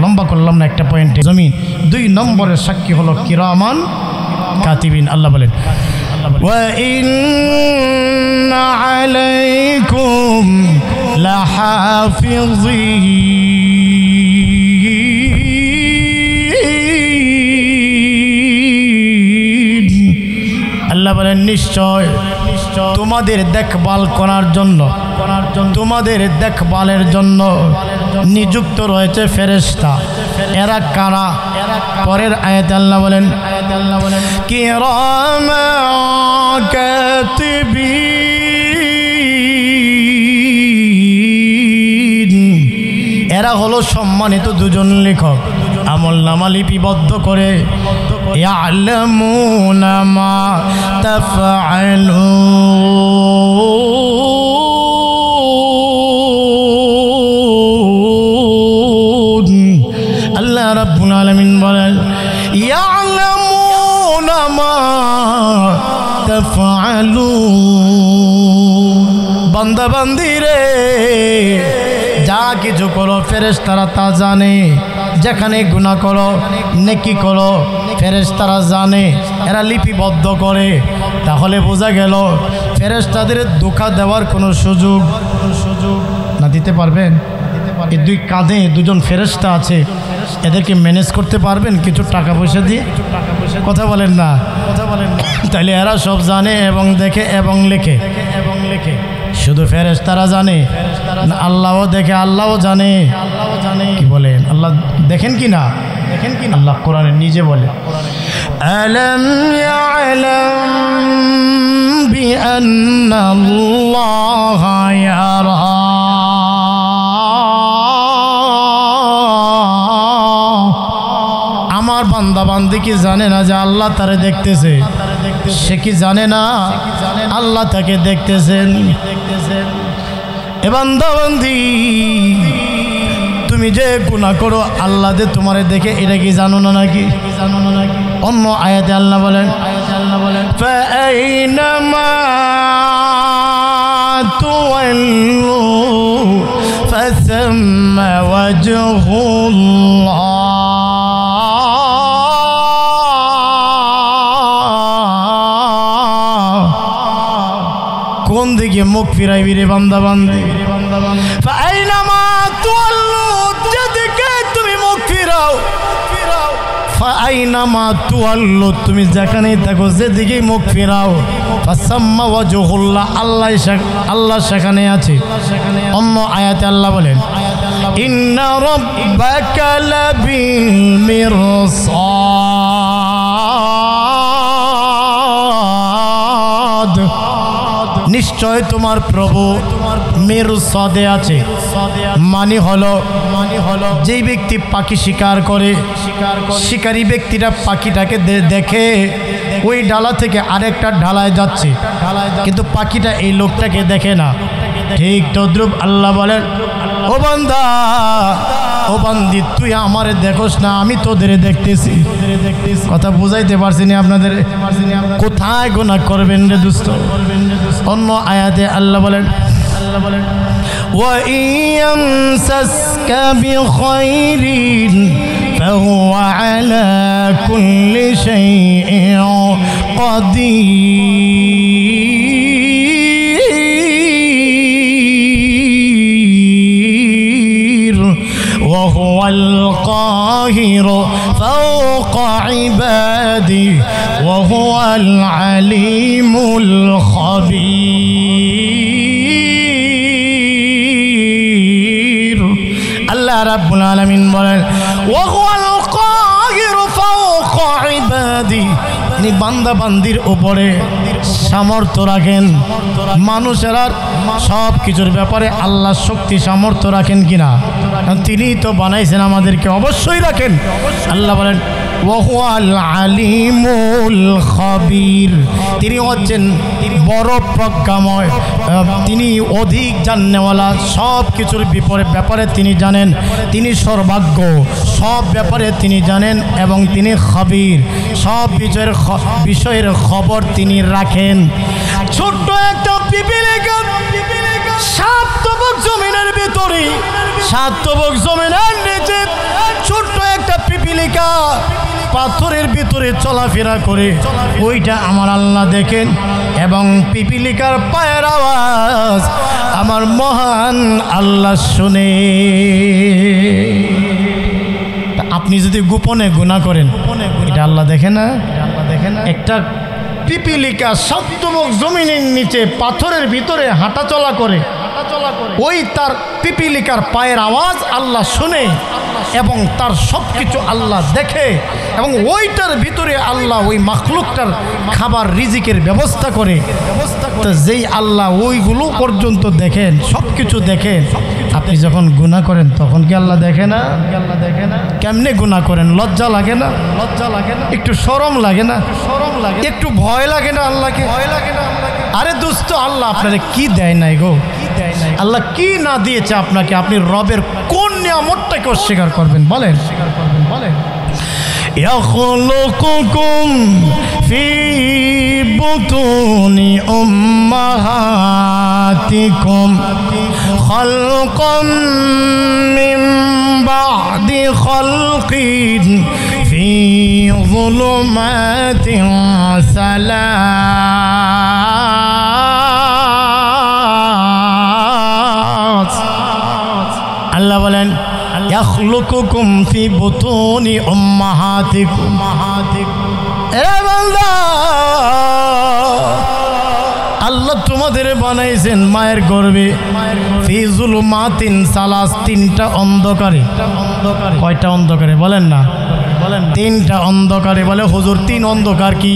লম্বা করলাম না একটা পয়েন্টে জমিন। 2 নম্বরের সাক্ষী হলো কিরামান কাতিবিন। আল্লাহ বলেন, ওয়া ইন্না আলাইকুম লাহাফিজিন। আল্লাহ বলেন, নিশ্চয় তোমাদের দেখভাল করার জন্য, তোমাদের দেখভালের জন্য নিযুক্ত রয়েছে ফেরেশতা। এরা কারা? পরের আয়াতে আল্লাহ বলেন, কিরামান কাতিবিন। এরা হলো সম্মানিত দুজন লেখক। আমলনামা লিপিবদ্ধ করে ইয়ালামুনা মা তাফআলুন। আল্লাহ রাব্বুল আলামিন বলেন ইয়ালামুনা মা তাফআলুন। বান্দা বান্দি রে, যা কিছু করো ফেরেশতারা তা জানে। যেখানে গুনাহ করো নেকি করো ফেরেশতারা জানে, এরা লিপিবদ্ধ করে। তাহলে বোঝা গেল ফেরেশতাদের ধোঁকা দেওয়ার কোনো সুযোগ না। দিতে পারবেন? এই দুই কাঁধে দুজন ফেরেশতা আছে, এদেরকে ম্যানেজ করতে পারবেন কিছু টাকা পয়সা দিয়ে? কথা বলেন না, কথা বলেন না। তাহলে এরা সব জানে এবং দেখে এবং লেখে। শুধু ফেরেশতারা জানে না, আল্লাহও দেখে, আল্লাহও জানে। কি বলেন? আল্লাহ দেখেন কি না? দেখেন কি না? আল্লাহ কোরআনে নিজে বলে আলাম ইয়ালাম বিআন্নাল্লাহা ইয়ারা। আমার বান্দা বান্দি কি জানে না যে আল্লাহ তারে দেখতেছে? সে কি জানে না আল্লাহ তাকে দেখতেছেন? এ বান্দা বান্দি, তুমি যে গুনাহ করো আল্লাহ যে তোমারে দেখে, এটা কি জানো না নাকি? অন্য আয়াতে আল্লাহ বলেন ফাআইনামা তুওয়াল্লু ফাসাম্মা ওয়াজহুল্লাহ। কোন দিকে মুখ ফিরাইবি রে বান্দা বান্দি? ফাআইনামা তুওয়াল্লু, যেদিকে তুমি মুখ ফিরাও। ফাআইনামা তুওয়াল্লু, তুমি যেখানেই থাকো যেদিকে মুখ ফিরাও। ফাসাম্মা ওয়াজহুল্লাহ, আল্লাহ সেখানে আছে। অন্য আয়াতে আল্লাহ বলেন ইন্না রাব্বাকা লাবিল মিরসাদ। নিশ্চয় তোমার প্রভু মিরসাদে আছে। মানে হলো যেই ব্যক্তি পাখি শিকার করে, শিকারী ব্যক্তিটা পাখিটাকে দেখে ওই ডালা থেকে আরেকটা ডালায় যাচ্ছে, কিন্তু পাখিটা এই লোকটাকে দেখে না। ঠিক তদ্রুপ আল্লাহ বলেন ও বান্দা, ও বান্দি, তুই আমারে দেখোস না, আমি তোদের দেখতেছি। কথা বুঝাইতে পারছি না আপনাদের? কোথায় গুনাহ করবেন রে দুষ্ট? অন্য আয়াতে আল্লাহ বলেন ওয়া ইয়ামসাসকা বিখাইরিন ফাহুয়া আলা কুল্লি শাইইন কাদির ওয়া হুয়াল কাহিরু ফাওকা ইবাদি ওয়া হুয়াল আলিমুল খাবীর। আল্লাহ রাব্বুল আলামিন বলেন ওয়া হুয়াল কাহিরু ফাওকা ইবাদি, তিনি বান্দা বান্দির উপরে সামর্থ্য রাখেন। মানুষেরা সব কিছুর ব্যাপারে আল্লাহ শক্তি সামর্থ্য রাখেন কিনা? তিনি তো বানাইছেন আমাদেরকে, অবশ্যই রাখেন। আল্লাহ বলেন ওয়া হুয়াল আলিমুল খাবীর, তিনি হচ্ছেন বড় প্রজ্ঞাময়, তিনি অধিক জানেওয়ালা, সব কিছুর ব্যাপারে তিনি জানেন, তিনি সর্বজ্ঞ, সব ব্যাপারে তিনি জানেন এবং তিনি খাবীর, সব বিষয়ের খবর তিনি রাখেন। ছোট্ট একটা পিপিলিকা সাতবক জমিনের ভিতরে, সাতবক জমিনের নিচে ছোট্ট একটা পিপিলিকা পাথরের ভিতরে চলাফেরা করে, ওইটা আমার আল্লাহ দেখেন এবং পিপিলিকার পায়ের আওয়াজ আমার মহান আল্লাহ শুনে। আপনি যদি গোপনে গুনাহ করেন, এটা আল্লাহ দেখে না? একটা পিপিলিকা সাতবক জমিনের নিচে পাথরের ভিতরে হাঁটাচলা করে, ওই তার পিপিলিকার পায়ের আওয়াজ আল্লাহ শুনে এবং তার সব কিছু আল্লাহ দেখে এবং ওইটার ভিতরে আল্লাহ ওই মাখলুকটার খাবার রিজিকের ব্যবস্থা করে। তো যেই আল্লাহ ওইগুলো পর্যন্ত দেখেন, সব কিছু দেখেন, আপনি যখন গুনাহ করেন তখন কি আল্লাহ দেখে না? আল্লাহ দেখে না? কেমনে গুনাহ করেন? লজ্জা লাগে না? লজ্জা লাগে না? একটু শরম লাগে না? শরম লাগে? একটু ভয় লাগে না আল্লাহকে? ভয় লাগে না আল্লাহকে? আরে দোস্ত, আল্লাহ আপনারে কি দেয় নাই গো? কি দেয় নাই? আল্লাহ কি না দিয়েছে আপনাকে? আপনি রবের কোন নিয়ামতটাকে অস্বীকার করবেন? বলেন, স্বীকার করবেন, বলেন। يخلقكم في بطون أمهاتكم خلقا من بعد خلق في ظلمات ثلاث আল্লাহ বলেন ইয়াখলুকুকুম ফি বুতুনি উম্মাহাতিকুম। এ বান্দা, আল্লাহ তোমাদের বানাইছেন মায়ের গর্ভে ফি যুলুমাতিন সালাস, তিনটা অন্ধকারে। কয়টা অন্ধকারে বলেন না? বলেন। তিনটা অন্ধকারে। বলে হুজুর তিন অন্ধকার কি?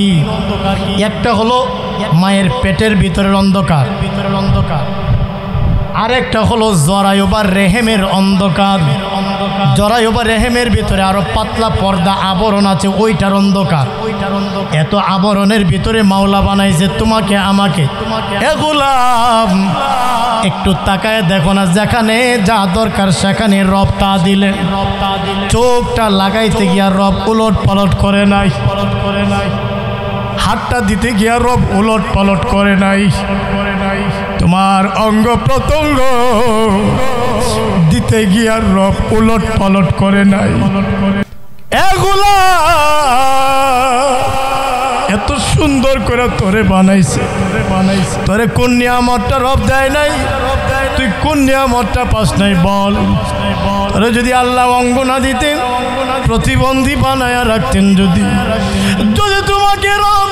একটা হলো মায়ের পেটের ভিতরের অন্ধকার, ভিতরের অন্ধকার। আরেকটা হলো জরায়ু বা রেহেমের অন্ধকার। জরায়ু বা রেহেমের ভিতরে আরো পাতলা পর্দা আবরণ আছে, ওইটার অন্ধকার। এত আবরণের ভিতরে মাওলা বানাইছে তোমাকে আমাকে। এগুলাম একটু তাকায় দেখো না, যেখানে যা দরকার সেখানে রব তা দিলেন। চোখটা লাগাইতে গিয়া রব উলট পালট করে নাই, করে নাই। হাতটা দিতে গিয়া রব উলট পালট করে নাই, করে নাই। তোমার অঙ্গ প্রত্যঙ্গ দিতে গিয়া রব উলট পালট করে নাই। এগুলা এত সুন্দর করে তোরে বানাইছে, তোরে কোন নিয়ামতটা রব দেয় নাই? তুই কোন নিয়ামতটা পাস নাই বল? তোরে যদি আল্লাহ অঙ্গ না দিতেন, প্রতিবন্ধী বানায়া রাখতেন, যদি তোমাকে রব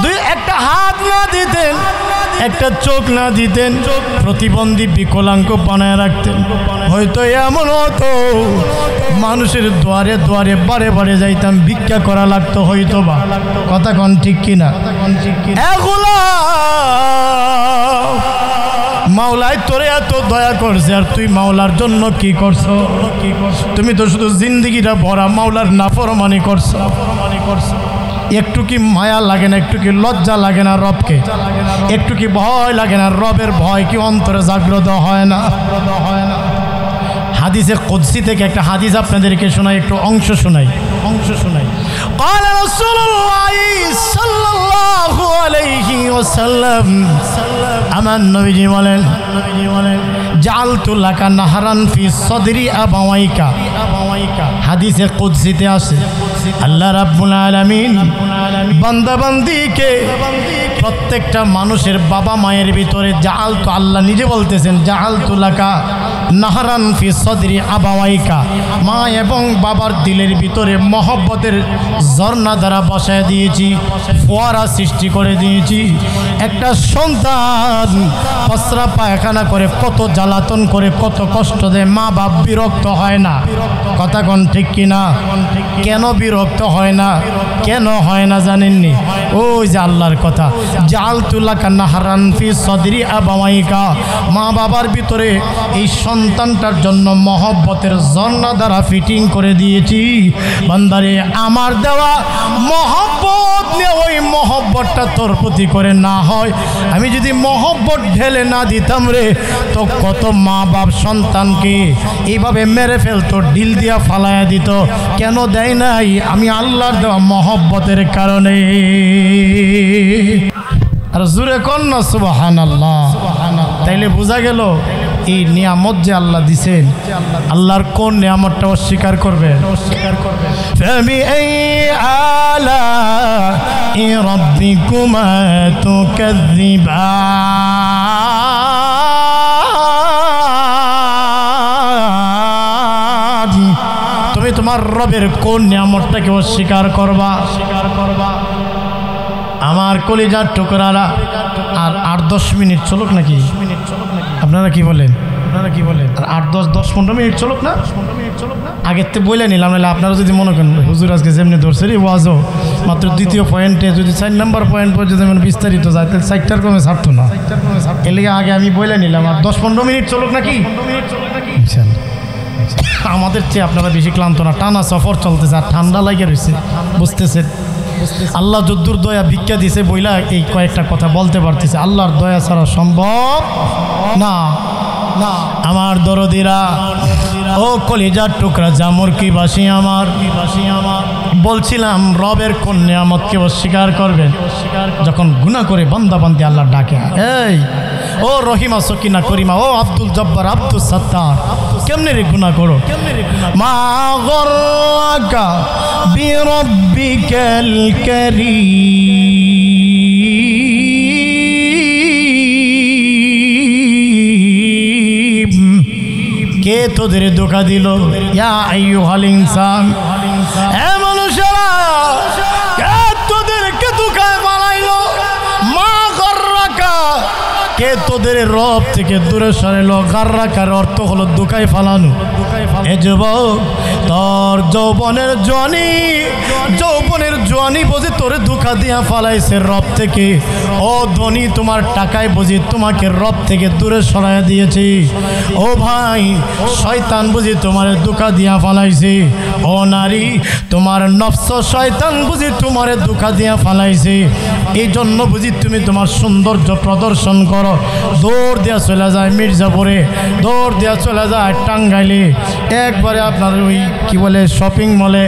দুই একটা হাত না দিতেন, একটা চোখ না দিতেন, প্রতিবন্ধী বিকলাঙ্গ বানায় রাখতেন, হয়তো এমন হতো মানুষের দুয়ারে দুয়ারে বারে বারে যাইতাম, ভিক্ষা করা লাগতো হয়তো বা। কথা কোন ঠিক কিনা? এগুলা মাওলাই তোরে এত দয়া করছে, আর তুই মাওলার জন্য কি করছো? তুমি তো শুধু জিন্দিগিটা ভরা মাওলার নাফরমানি করছো। একটু কি মায়া লাগে না? একটু কি লজ্জা লাগে না রবকে? একটু কি ভয় লাগে না? রবের ভয় কি অন্তরে জাগ্রত হয় না? হাদিসে কুদসি থেকে একটা হাদিস আপনাদেরকে শোনাই, একটু অংশ শোনাই। قال رسول الله صلى الله عليه وسلم, আমার নবীজি বলেন, জাআলতু লাকা নাহরান ফি সদরি আবাওয়াইকা। হাদিসে কুদসিতে আছে আল্লাহ রাব্বুল আলামিন বান্দা বান্দিকে, প্রত্যেকটা মানুষের বাবা মায়ের ভিতরে জাআলতু, আল্লাহ নিজে বলতেছেন, জাআলতু লাকা নাহরান ফি সদরি আবাওয়াইকা, মা এবং বাবার দিলের ভিতরে মহব্বতের ঝর্ণা দ্বারা বসায় দিয়েছি, ফোয়ারা সৃষ্টি করে দিয়েছি। একটা সন্তান পসরা পায়খানা করে কত জ্বালাতন করে, কত কষ্ট দেয়, মা বাপ বিরক্ত হয় না? কথা কোন ঠিক কিনা? কেন বিরক্ত হয় না? কেন হয় না জানেননি? ওই যে আল্লাহর কথা, জাআলতু লাকা নাহরান ফি সদরি আবাওয়াইকা, মা বাবার ভিতরে এই সন্তানটার জন্য মহব্বতের ঝর্ণা দ্বারা ফিটিং করে দিয়েছি। বান্দারে, আমার দেওয়া মহব্বত নিয়ে ওই মহব্বতটা তোর প্রতি করে না হয়, আমি যদি মহব্বত ঢেলে না দিতাম রে, তো কত মা বাপ সন্তানকে এইভাবে মেরে ফেলতো, ঢিল দিয়া ফালায়া দিত। কেন দেয় নাই? আমি আল্লাহর দেওয়া মহব্বতের কারণে। আর জোরে কর না সুবহানাল্লাহ। তাইলে বোঝা গেল এই নিয়ামত যে আল্লাহ দিছেন, আল্লাহর কোন নিয়ামতটা অস্বীকার করবেন? ফাবিআই আলাই রাব্বিকুমা তুকাযযিবান। তুমি তোমার রবের কোন নিয়ামতটাকে অস্বীকার করবা? আমার কলিজার টুকরারা, আর 8-10 মিনিট চলুক নাকি? আপনারা কি বলেন? আর 8-10-15 মিনিট চলুক না? আগের থেকে বলে নিলাম, নাহলে আপনারা যদি মনে করেন হুজুর আজকে যেমনি ধরছে রে ওয়াজও মাত্র দ্বিতীয় পয়েন্টে যদি 4 নম্বর পয়েন্ট পর্যন্ত যেমন বিস্তারিত যায় তাহলে 4টার কমে ছাড়তো না। এর লিগে আগে আমি বলে নিলাম, আর 10-15 মিনিট চলুক নাকি। আমাদের চেয়ে আপনারা বেশি ক্লান্ত না, টানা সফর চলতেছে আর ঠান্ডা লাগে রয়েছে, বুঝতেছেন। আল্লাহ যদ্দুর দয়া ভিক্ষা দিছে বইলা এই কয়েকটা কথা বলতে পারতেছে, আল্লাহর দয়া ছাড়া সম্ভব না। আমার দরদিরা, ও কলিজার টুকরা জামর কি বাসি আমার, বলছিলাম রবের কোন নিয়ামতকে অস্বীকার করবেন যখন গুনাহ করে বান্দা বান্দি আল্লাহ ডাকে। এই ও রহিমা সকিনা করিমা, ও আব্দুল জব্বার আব্দুল সত্তার, কেমনে রে গুনাহ করো। মা গররাকা বিরব্বিকাল কারীম, কে তোদের ধোঁকা দিল। ইয়া আইয়ুহাল ইনসান, এ মানুষেরা, কে তোদেরকে ধোঁকায় বানাইলো। মা গররাকা, কে তোদের রব থেকে দূরে সরাইলো। গাররাকার অর্থ হলো ধোঁকায় ফালানো। এ যুবক, তোর যৌবনের জওয়ানি বুঝি তোরে ধোঁকা দিয়া ফালাইছে রব থেকে। ও ধনী, তোমার টাকায় বুঝি তোমাকে রব থেকে দূরে সরাইয়া দিয়েছে। ও ভাই, শয়তান বুঝি তোমার ধোঁকা দিয়া ফালাইছে। ও নারী, তোমার নফস শয়তান বুঝি তোমার ধোঁকা দিয়া ফালাইছে। এই জন্য বুঝি তুমি তোমার সৌন্দর্য প্রদর্শন করো, দৌড় দেওয়া চলে যায় মির্জাপুরে, দৌড় দেওয়া চলে যায় টাঙ্গাইলে, একবারে আপনার ওই কি বলে শপিং মলে।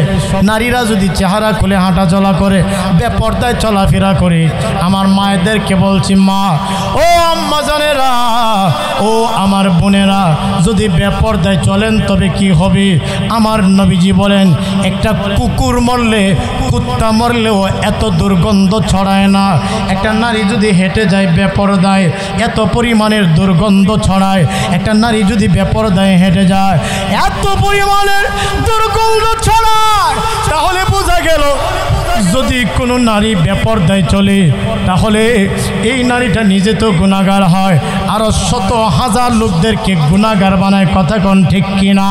নারীরা যদি চেহারা খুলে হাঁটা চলা করে, বেপর্দায় চলাফেরা করে, আমার মায়েদেরকে বলছি, মা ও আম্মা জানেরা, ও আমার বোনেরা, যদি বেপর্দায় চলেন তবে কি হবে। আমার নবীজি বলেন, একটা কুকুর মরলে, কুত্তা মরলেও এত দুর্গন্ধ ছড়ায় না। একটা নারী যদি হেঁটে যায় বেপরদায়, এত পরিমাণের দুর্গন্ধ ছড়ায়। একটা নারী যদি বেপরদায় হেঁটে যায়, এত পরিমাণের দুর্গন্ধ ছড়ায়। তাহলে বোঝা গেল, যদি কোনো নারী বেপরদায় চলে, তাহলে এই নারীটা নিজে তো গুনাহগার হয়, আরো শত হাজার লোকদেরকে গুনাহগার বানায়। কথা কোন ঠিক কিনা?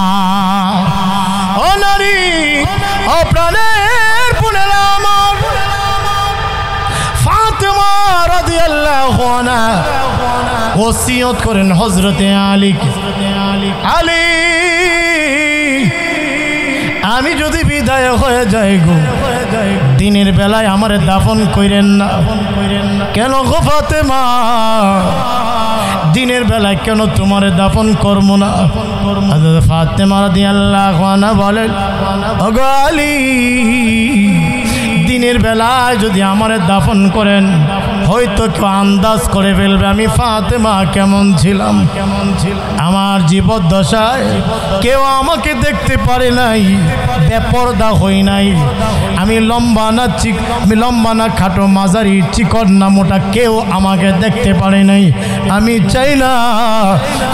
ও নারী, ও প্রাণের বোনেরা আমার, ফাতেমা রাদিয়াল্লাহু আনহা ওসিয়ত করেন হযরতে আলীকে, আলী, আমি যদি বিদায় হয়ে যাই গো, দিনের বেলায় আমারে দাফন কইরেন না। কেন গো ফাতেমা, দিনের বেলায় কেন তোমারে দাফন করব না? ফাতেমা রাদিয়াল্লাহু আনহা বলেন, ওগো আলী, দিনের বেলায় যদি আমারে দাফন করেন, হয়তো কেউ আন্দাজ করে ফেলবে আমি ফাতেমা কেমন ছিলাম। আমার জীবদ্দশায় কেউ আমাকে দেখতে পারে নাই, বেপরদা হই নাই। আমি লম্বা না খাটো, মাঝারি, চিকন না মোটা, কেউ আমাকে দেখতে পারে নাই। আমি চাই না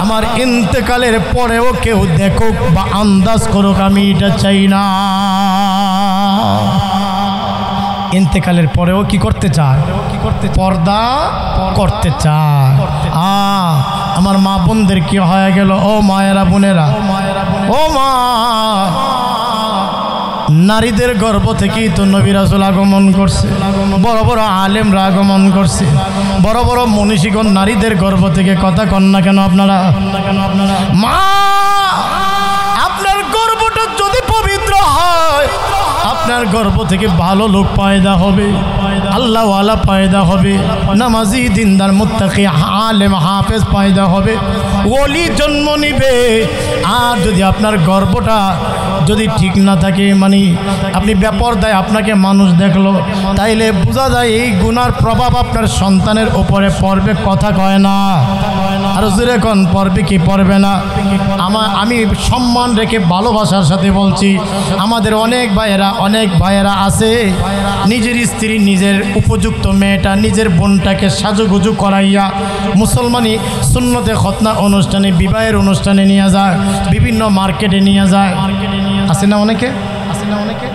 আমার ইন্তেকালের পরেও কেউ দেখুক বা আন্দাজ করুক, আমি এটা চাই না। ইন্তেকালের পরেও কি করতে চায়? পর্দা করতে চায়। আমার মা বোনদের কি হয়ে গেল? ও মায়েরা, বোনেরা, ও মা, নারীদের গর্ভ থেকেই তো নবী রাসূল আগমন করছে, বড় বড় আলেমরা আগমন করছে, বড় বড় মনীষীগণ নারীদের গর্ভ থেকে। কথা কন না কেন আপনারা? মা, আপনার গর্ভটা যদি পবিত্র হয়, আপনার গর্ভ থেকে ভালো লোক পয়দা হবে, আল্লাহওয়ালা পয়দা হবে, নামাজি, দিনদার, মুত্তাকি, আলেম, হাফেজ পয়দা হবে, ওলি জন্ম নিবে। আর যদি আপনার গর্ভটা যদি ঠিক না থাকে, মানে আপনি বেপরদায় আপনাকে মানুষ দেখলো, তাইলে বোঝা যায় এই গুনার প্রভাব আপনার সন্তানের উপরে পড়বে। কথা কয় না? আর জোরে কোন, পড়বে কি পড়বে না? আমি সম্মান রেখে ভালোবাসার সাথে বলছি, আমাদের অনেক ভাইয়েরা আছে, নিজের স্ত্রী, নিজের উপযুক্ত মেয়েটা, নিজের বোনটাকে সাজুগুজু করাইয়া মুসলমানি সুন্নতে খতনা অনুষ্ঠানে, বিবাহের অনুষ্ঠানে নিয়ে যায়, বিভিন্ন মার্কেটে নিয়ে যায়। আছে না অনেকে?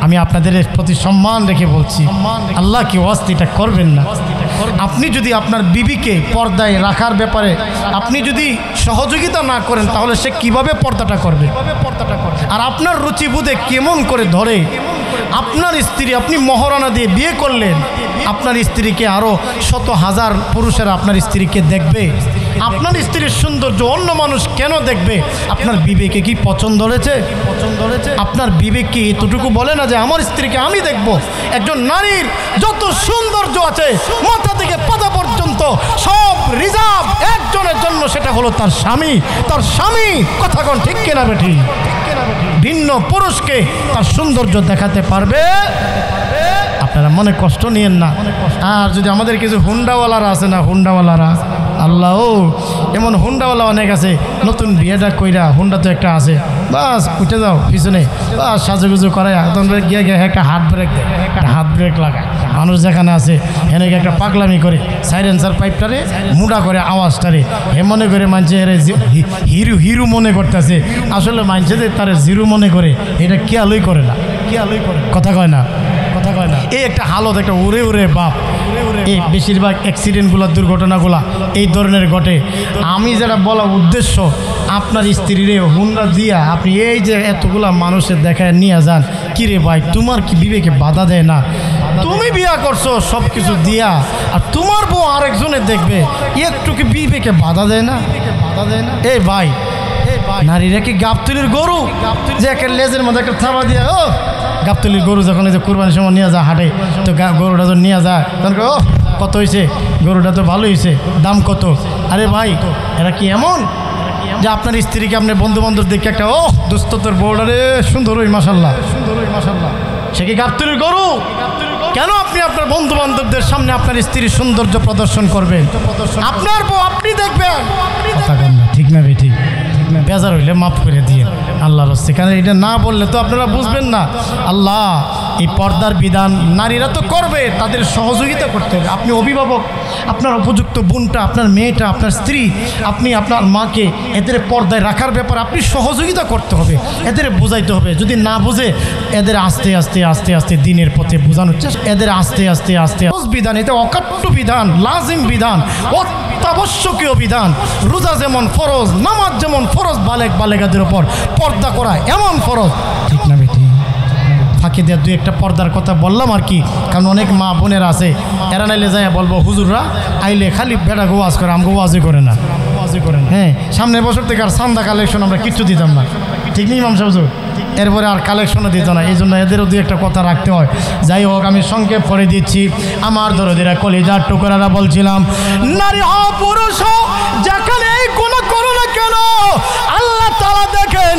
আমি আপনাদের প্রতি সম্মান রেখে বলছি, আল্লাহ কি ওয়াস্তিটা করবেন না। আপনি যদি আপনার বিবিকে পর্দায় রাখার ব্যাপারে আপনি যদি সহযোগিতা না করেন তাহলে সে কিভাবে পর্দাটা করবে? আর আপনার রুচিবোধে কেমন করে ধরে আপনার স্ত্রী, আপনি মহারণা দিয়ে বিয়ে করলেন, আপনার স্ত্রীকে আরও শত হাজার পুরুষেরা আপনার স্ত্রীকে দেখবে, আপনার স্ত্রীর সৌন্দর্য অন্য মানুষ কেন দেখবে? আপনার বিবেকে কি পছন্দ হয়েছে? আপনার বিবেক কি এতটুকু বলে না যে আমার স্ত্রীকে আমি দেখব? একজন নারীর যত সৌন্দর্য আছে মাথা থেকে পাতা পর্যন্ত সব রিজার্ভ একজনের জন্য, সেটা হলো তার স্বামী। তার স্বামী কথা কোন ঠিক কিনা বেঠি? ভিন্ন পুরুষকে তার সৌন্দর্য দেখাতে পারবে? আপনারা মনে কষ্ট নিয়েন না। আর যদি আমাদের কিছু হুন্ডাওয়ালারা আছে না, হুন্ডাওয়ালারা, আল্লাহ এমন হুন্ডাওয়ালা অনেক আছে, নতুন বিয়েটা কইরা হুন্ডা তো একটা আছে, বাস উঠে যাও পিছনে, বাস সাজুগুজু করায় তখন গিয়ে গিয়ে একটা হাত ব্রেক লাগায়। মানুষ যেখানে আছে এনে একটা পাগলামি করে সাইলেন্সার পাইপটারে মুডা করে আওয়াজটারে হে মনে করে মানছে হিরু হিরু মনে করতেছে, আসলে মানছে যে তারে জিরু মনে করে, এটা খেয়ালই করে না, কথা কয় না। এই একটা হালত, একটা উড়ে উড়ে বাপ, এই বেশিরভাগ অ্যাক্সিডেন্টগুলো, দুর্ঘটনাগুলা এই ধরনের ঘটে। আমি যেটা বলার উদ্দেশ্য, আপনার স্ত্রীরে হুন্ডা দিয়া আপনি এই যে এতগুলা মানুষের দেখায় নিয়ে যান, কিরে ভাই তোমার কি বিবেকে বাধা দেয় না? তুমি বিয়া করছো সব কিছু দিয়া, আর তোমার বউ আরেকজনে দেখবে, একটু কি বিবেকে বাধা দেয় না? এই ভাই, নারীরা কি গাবতলির গরু যে একটা লেজের মধ্যে একটা থাবা দিয়া, ও গাবতলির গরু যখন এই যে কোরবানির সময় নিয়ে যায় হাটে, তো গরুটা যখন নিয়ে যায় তখন ও কত হয়েছে, গরুটা তো ভালো হয়েছে, দাম কত? আরে ভাই এরা কি এমন যে আপনার স্ত্রীকে আপনার বন্ধু বান্ধব দেখে একটা ও দোস্ত তোর বউটা রে সুন্দর, ওই মাশাল্লাহ, সে কি গাবতলির গরু? কেন আপনি আপনার বন্ধু বান্ধবদের সামনে আপনার স্ত্রীর সৌন্দর্য প্রদর্শন করবেন? আপনার বউ আপনি দেখবেন, কথা বলেন না, ঠিক না বেঠিক? বেজার হইলে মাফ করে দিয়ে আল্লাহর হস্তে, কারণ এটা না বললে তো আপনারা বুঝবেন না। আল্লাহ এই পর্দার বিধান নারীরা তো করবে, তাদের সহযোগিতা করতে হবে। আপনি অভিভাবক, আপনার উপযুক্ত বোনটা, আপনার মেয়েটা, আপনার স্ত্রী, আপনি আপনার মাকে এদের পর্দায় রাখার ব্যাপারে আপনি সহযোগিতা করতে হবে, এদের বোঝাইতে হবে। যদি না বোঝে এদের আস্তে আস্তে আস্তে আস্তে দিনের পথে বোঝানোর চেষ্টা, এদের আস্তে আস্তে আস্তে বিধান, এটা অকাট্য বিধান, লাজিম বিধান, অত্যাবশ্যকীয় বিধান। রোজা যেমন ফরজ, নামাজ যেমন ফরজ, বালেগাদের ওপর পর্দা করা এমন ফরজ, ঠিক না বেটি? ফাঁকি দেওয়া দুই একটা পর্দার কথা বললাম আর কি, কারণ অনেক মা বোনেরা আছে, এরা নাইলে যায় বলবো হুজুররা আইলে খালি বেড়া গোয়াজ করে, আমাকে ওয়াজই করে না। হ্যাঁ, সামনের বছর থেকে আর চান্দা কালেকশন আমরা কিচ্ছু দিতাম না, ঠিক নেই ইমাম সাহেব? এরপরে আর কালেকশনও দিত না, এই জন্য এদেরও দুই একটা কথা রাখতে হয়। যাই হোক, আমি সংক্ষেপ করে দিচ্ছি। আমার দরদিরা, কলিজার টুকরারা, বলছিলাম নারী হ পুরুষ হ, যেখানে এই গুনাহ করো না কেন আল্লাহ তাআলা দেখেন।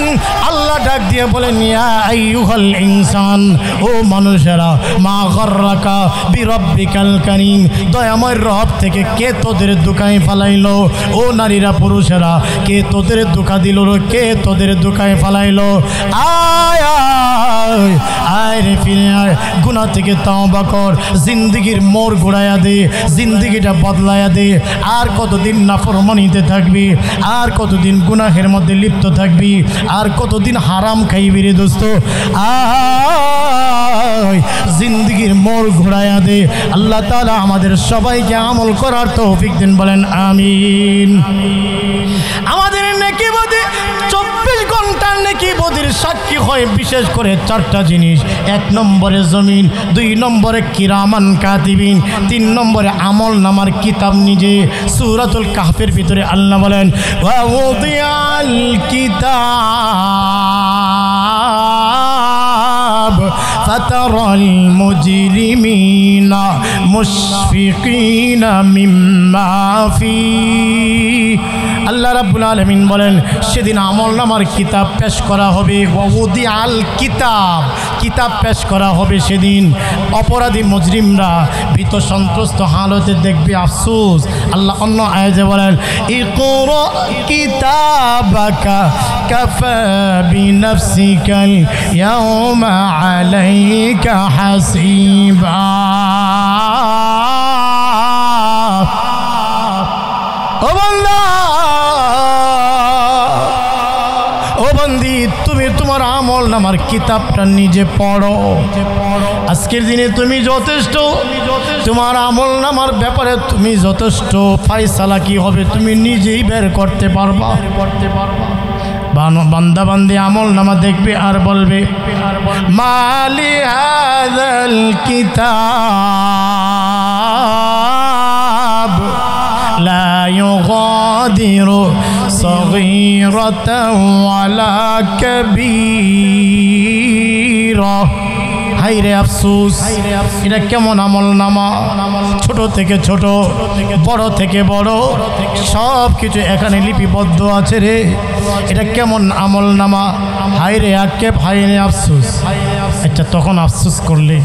আল্লাহ ডাক দিয়ে বলেন, ইয়া আইয়ুহাল ইনসান, ও মানুষেরা, মা গররাকা বিরব্বিকাল কারীম, দয়াময় রব থেকে কে তোদের ধোঁকায় ফালাইলো? ও নারীরা, পুরুষেরা, কে তোদের ধোঁকা দিল? কে তোদের ধোঁকায় ফালাইলো? আয় আয় আয় রে, ফিরে আয়, গুনাহ থেকে তওবা কর, জিন্দেগির মোড় ঘোরায়া দে, জিন্দেগিটা বদলায়া দে। আর কতদিন নাফরমানিতে থাকবি? আর কতদিন গুনাহের মধ্যে লিপ্ত থাকবি? আর কতদিন হারাম খাইবি রে দোস্ত? আয়, জিন্দেগির মোড় ঘোরায়া দে। আল্লাহ তাআলা আমাদের সবাইকে আমল করার তৌফিক দিন, বলেন আমিন। আমাদের নেকি বদি 24 ঘন্টার নেকি বদির সাক্ষী হয় বিশেষ করে 4টা জিনিস। 1 নম্বরে জমিন, 2 নম্বরে কিরামান কাতিবিন, 3 নম্বরে আমল নামার কিতাব নিজে। সূরাতুল কাহফের ভিতরে আল্লাহ বলেন, ওয়া উদিয়াল কিতাব ফাতারাল মুজরিমিনা মুশফিকিনা মিম্মা ফীহি। আল্লাহ রাব্বুল আলামিন বলেন, সেদিন আমলনামার কিতাব পেশ করা হবে। ওয়াউদি আল কিতাব, কিতাব পেশ করা হবে সেদিন। অপরাধী মুজরিমরা ভীত সন্ত্রস্ত হালতে দেখবে, আফসোস। আল্লাহ অন্য আয়াতে বলেন, ইকরা কিতাবাকা কাফা বিনাফসিকাল ইয়াওমা আলাইকা হাসিবা। ও বান্দা, ও বন্দি, তুমি তোমার আমল নামার কিতাবটা নিজে পড়ো। আজকের দিনে তুমি যথেষ্ট তোমার আমল নামার ব্যাপারে তুমি যথেষ্ট ফায়সালা কি হবে তুমি নিজেই বের করতে পারবা। বান্দা বান্দি আমল নামা দেখবে আর বলবে মালি হাযাল কিতাব লা ইউগাদিরু সগীরাতান ওয়ালা কাবীরা। হায়রে আফসোস, এটা কেমন আমল নামা! ছোট থেকে ছোট, বড় থেকে বড়, সব কিছু এখানে লিপিবদ্ধ আছে রে। এটা কেমন আমল নামা! হায়রে আক্ষেপ, হায়রে আফসোস। আচ্ছা, তখন আফসোস করলে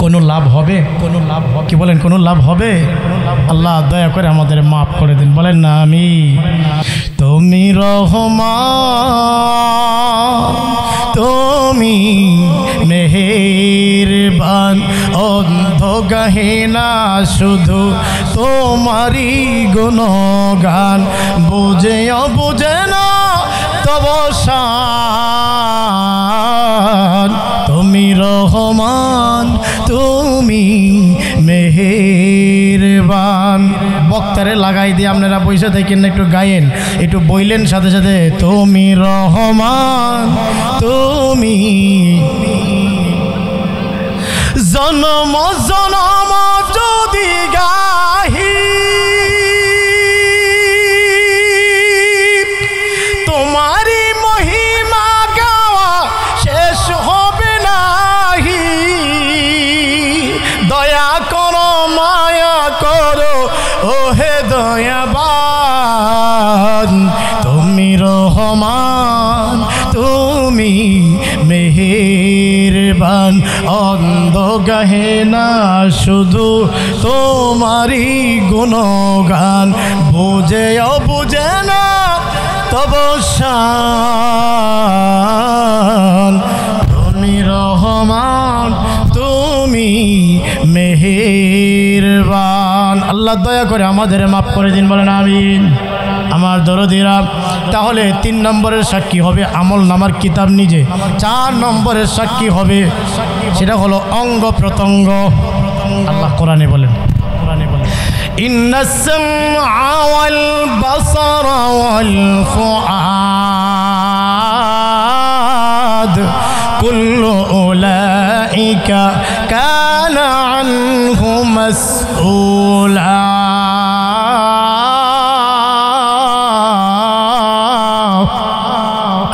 কোনো লাভ হবে? কোনো লাভ হবে কি বলেন? কোনো লাভ হবে? আল্লাহ দয়া করে আমাদের মাফ করে দিন, বলেন না আমি। তুমি রহমান, তুমি মেহেরবান, অন্ধ গাহে না শুধু তোমারই গুণগান, বুঝে বুঝে না তব শান। তুমি রহমান, তুমি মেহেরবান। বক্তারে লাগাই দিয়ে আপনারা বসে থাকেন না, একটু গায়েন, একটু বইলেন সাথে সাথে। তুমি রহমান, তুমি জনম জনম যদি গাহি তোমারি মহিমা গাওয়া শেষ হবে নাহি। দয়া করো, মায়া করো, ওহে দয়াবান। তুমি রহমান, তুমি মেহেরবান, অন্ধ গাহে না শুধু তোমারই গুণগান, বুঝে বুঝে না তব শান। তুমি রহমান, তুমি মেহেরবান। আল্লাহ দয়া করে আমাদের মাফ করে দিন, বলেন আমিন। আমার দরদিরা, তাহলে 3 নম্বরের সাক্ষী হবে আমল নামার কিতাব নিজে। 4 নম্বরের সাক্ষী হবে, সেটা হলো অঙ্গ প্রত্যঙ্গ। আল্লাহ কোরআনে বলেন, ইন্নাস সামআ ওয়াল বাসারা ওয়াল ফুআদ কুল্লু উলাইকা কানা আনহু মাসউলা।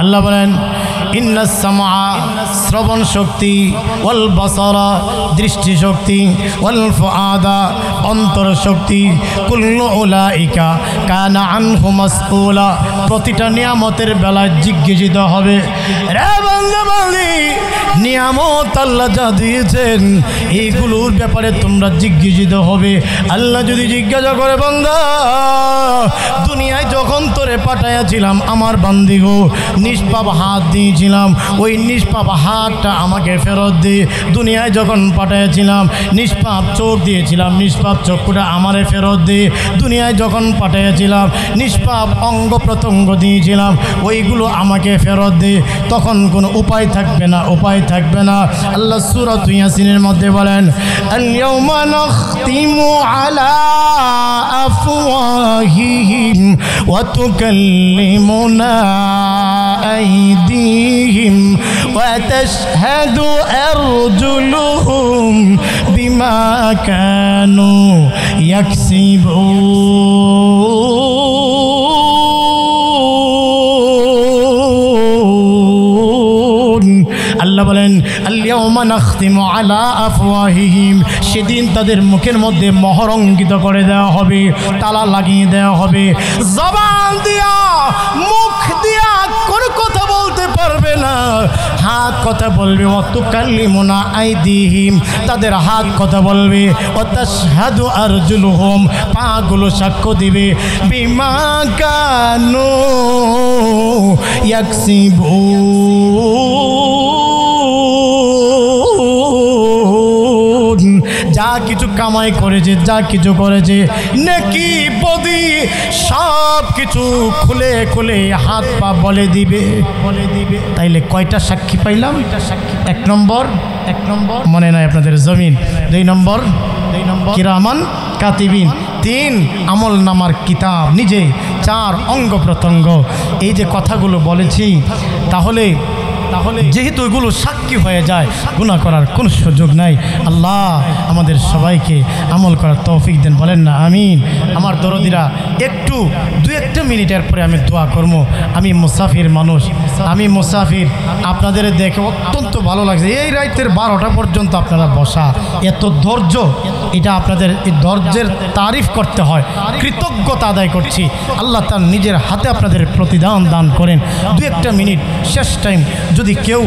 আল্লাহ বলেন ইন্নাস সামআ, শ্রবণ শক্তি, ওয়াল বাসারা, দৃষ্টি শক্তি, ওয়াল ফুআদা, অন্তর শক্তি, কুল্লু উলাইকা কানা আনহু মাসউলা, প্রতিটা নিয়ামতের বেলায় জিজ্ঞাসিত হবে। রে বান্দা বান্দি, নিয়ামত আল্লাহ যা দিয়েছেন এইগুলোর ব্যাপারে তোমরা জিজ্ঞাসিত হবে। আল্লাহ যদি জিজ্ঞাসা করে, বান্দা দুনিয়ায় যখন তোরে পাঠাইয়াছিলাম আমার বান্দি গো, নিষ্পাপ হাত দিয়েছিলাম, ওই নিষ্পাপ হাতটা আমাকে ফেরত দে। দুনিয়ায় যখন পাঠাইয়াছিলাম নিষ্পাপ চোখ দিয়েছিলাম, নিষ্পাপ চক্ষুটা আমারে ফেরত দে। দুনিয়ায় যখন পাঠাইয়াছিলাম নিষ্পাপ অঙ্গ প্রত্যঙ্গ দিয়েছিলাম, ওইগুলো আমাকে ফেরত দে। তখন কোনো উপায় থাকবে না, উপায় থাকবে না। আল্লাহ সূরা ইয়াসিনের মধ্যে বলেন আল-ইয়াওমা নাখতিমু আলা আফওয়াহিহিম ওয়া তুকাল্লিমুনা আইদিহিম ওয়া তাশহাদু আরজুলুহুম বিমা কানু ইয়াকসিবুন। আল্লাহ বলেন আল-ইয়াওমা নাখতিমু আলা আফওয়াহিহিম, সেদিন তাদের মুখের মধ্যে মোহর অঙ্কিত করে দেওয়া হবে, তালা লাগিয়ে দেওয়া হবে। জবান দিয়া, মুখ দিয়া কোনো কথা বলতে পারবে না, হাত কথা বলবে। ওয়া তুকাল্লিমুনা আইদিহিম, তাদের হাত কথা বলবে। ওয়া তাশহাদু আরজুলুহুম, পাগুলো সাক্ষ্য দিবে। বিমা কানু ইয়াকসিবুন, যা কিছু কামাই করেছে, যা কিছু করেছে, নেকি বদি সব কিছু খুলে খুলে হাত পা বলে দিবে। তাইলে কয়টা সাক্ষী পাইলাম? এক নম্বর মনে নাই আপনাদের জমিন, 2 নম্বর কিরামান কাতিবিন, 3 আমল নামার কিতাব নিজে, 4 অঙ্গ প্রত্যঙ্গ। এই যে কথাগুলো বলেছি, তাহলে যেহেতু এগুলো সাক্ষী হয়ে যায়, গুনাহ করার কোনো সুযোগ নাই। আল্লাহ আমাদের সবাইকে আমল করার তৌফিক দেন, বলেন না আমিন। আমার দরদিরা, একটু 2-1 মিনিটের পরে আমি দোয়া করব। আমি মুসাফির মানুষ, আমি মুসাফির। আপনাদের দেখে অত্যন্ত ভালো লাগছে, এই রাতের 12টা পর্যন্ত আপনারা বসা, এত ধৈর্য। এটা আপনাদের এই ধৈর্যের তারিফ করতে হয়, কৃতজ্ঞতা আদায় করছি। আল্লাহ তার নিজের হাতে আপনাদের প্রতিদান দান করেন। 2-1 মিনিট শেষ টাইম, যদি কেউ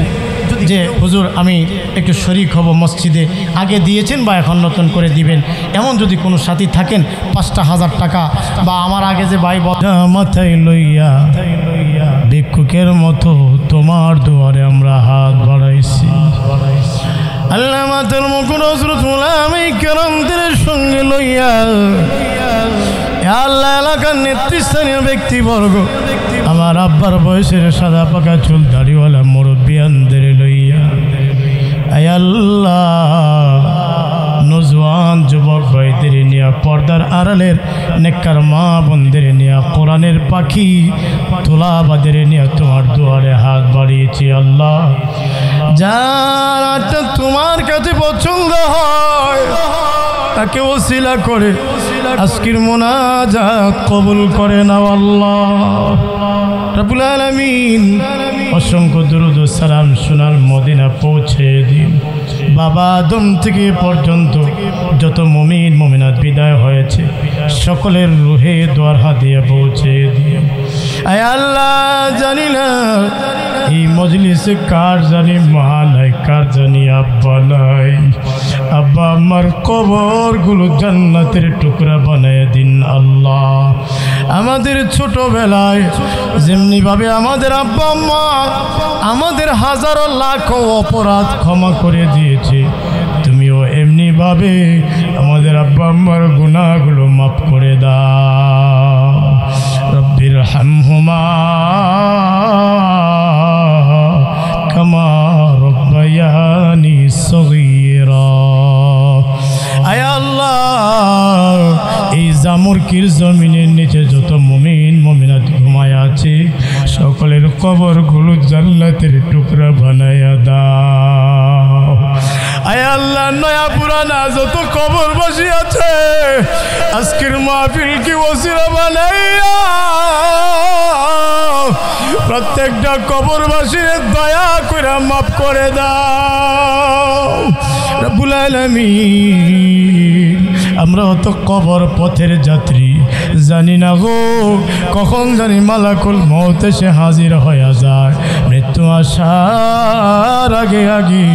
যে হুজুর আমি একটু শরীক হব মসজিদে, আগে দিয়েছেন বা এখন নতুন করে দিবেন, এমন যদি কোনো সাথী থাকেন, 5,000 টাকা, বা আমার আগে যে ভাই মাথায় লইয়া ভিক্ষুকের মতো তোমার দুয়ারে আমরা হাত বাড়াইছি। আল্লাহ মাতার মুকুর হযরত উলামায়ে কেরামদের সঙ্গে লইয়া আল্লাহ এলাকার নেতৃস্থানীয় ব্যক্তিবর্গ, আমার আব্বার বয়সের সাদা পাকা চুল দাড়িওয়ালা মুরব্বিয়ানদের লইয়া, আয় আল্লাহ নজওয়ান যুবক ভাইদের নিয়া, পর্দার আড়ালের নেককার মা বোনদের নিয়া, কোরআনের পাখি তোলাবাদের নিয়া তোমার দুয়ারে হাত বাড়িয়েছি। আল্লাহ যারা তোমার কাছে পছন্দ হয় তাকে ওসিলা করে আজকের মোনাজাত কবুল করে নাও আল্লাহ রাব্বুল আলামিন। অসংখ্য দুরূদ ও সালাম সোনার মদিনা পৌঁছে দিন। বাবা আদম থেকে পর্যন্ত যত মুমিন মুমিনাত বিদায় হয়েছে, সকলের রুহে দোয়ার হাদিয়া পৌঁছে দিন। আয় আল্লাহ, জানি না এই মজলিসে কার জানি মা নাই, কার জানি আব্বা নাই। আব্বা আমার কবরগুলো জান্নাতের টুকরা বানায় দিন আল্লাহ। আমাদের ছোটবেলায় যেমনিভাবে আমাদের আব্বা আম্মা আমাদের হাজারো লাখো অপরাধ ক্ষমা করে দিয়েছে, তুমিও এমনিভাবে আমাদের আব্বা আম্মার গুনাহগুলো মাফ করে দাও। রব্বির হামহুমা কামা রব্বায়ানি সগীরা। আয় আল্লাহ, এই জামুরকির জমিনের নিচে যত মুমিন মুমিনাত ঘুমায় আছে, সকলের কবরগুলো জান্নাতের টুকরা বানায়া দাও। আয় আল্লাহ, নয়া পুরানা যত কবরবাসী আছে, আজকের মাহফিলকে ওসিলা বানাইয়া প্রত্যেকটা কবরবাসীর দয়া করে মাফ করে দাও রব্বুল আলামিন। আমরা তো কবর পথের যাত্রী, জানি না গো কখন জানি মালাকুল মউত এসে হাজির হয়ে যায়। মৃত্যু আসার আগে আগে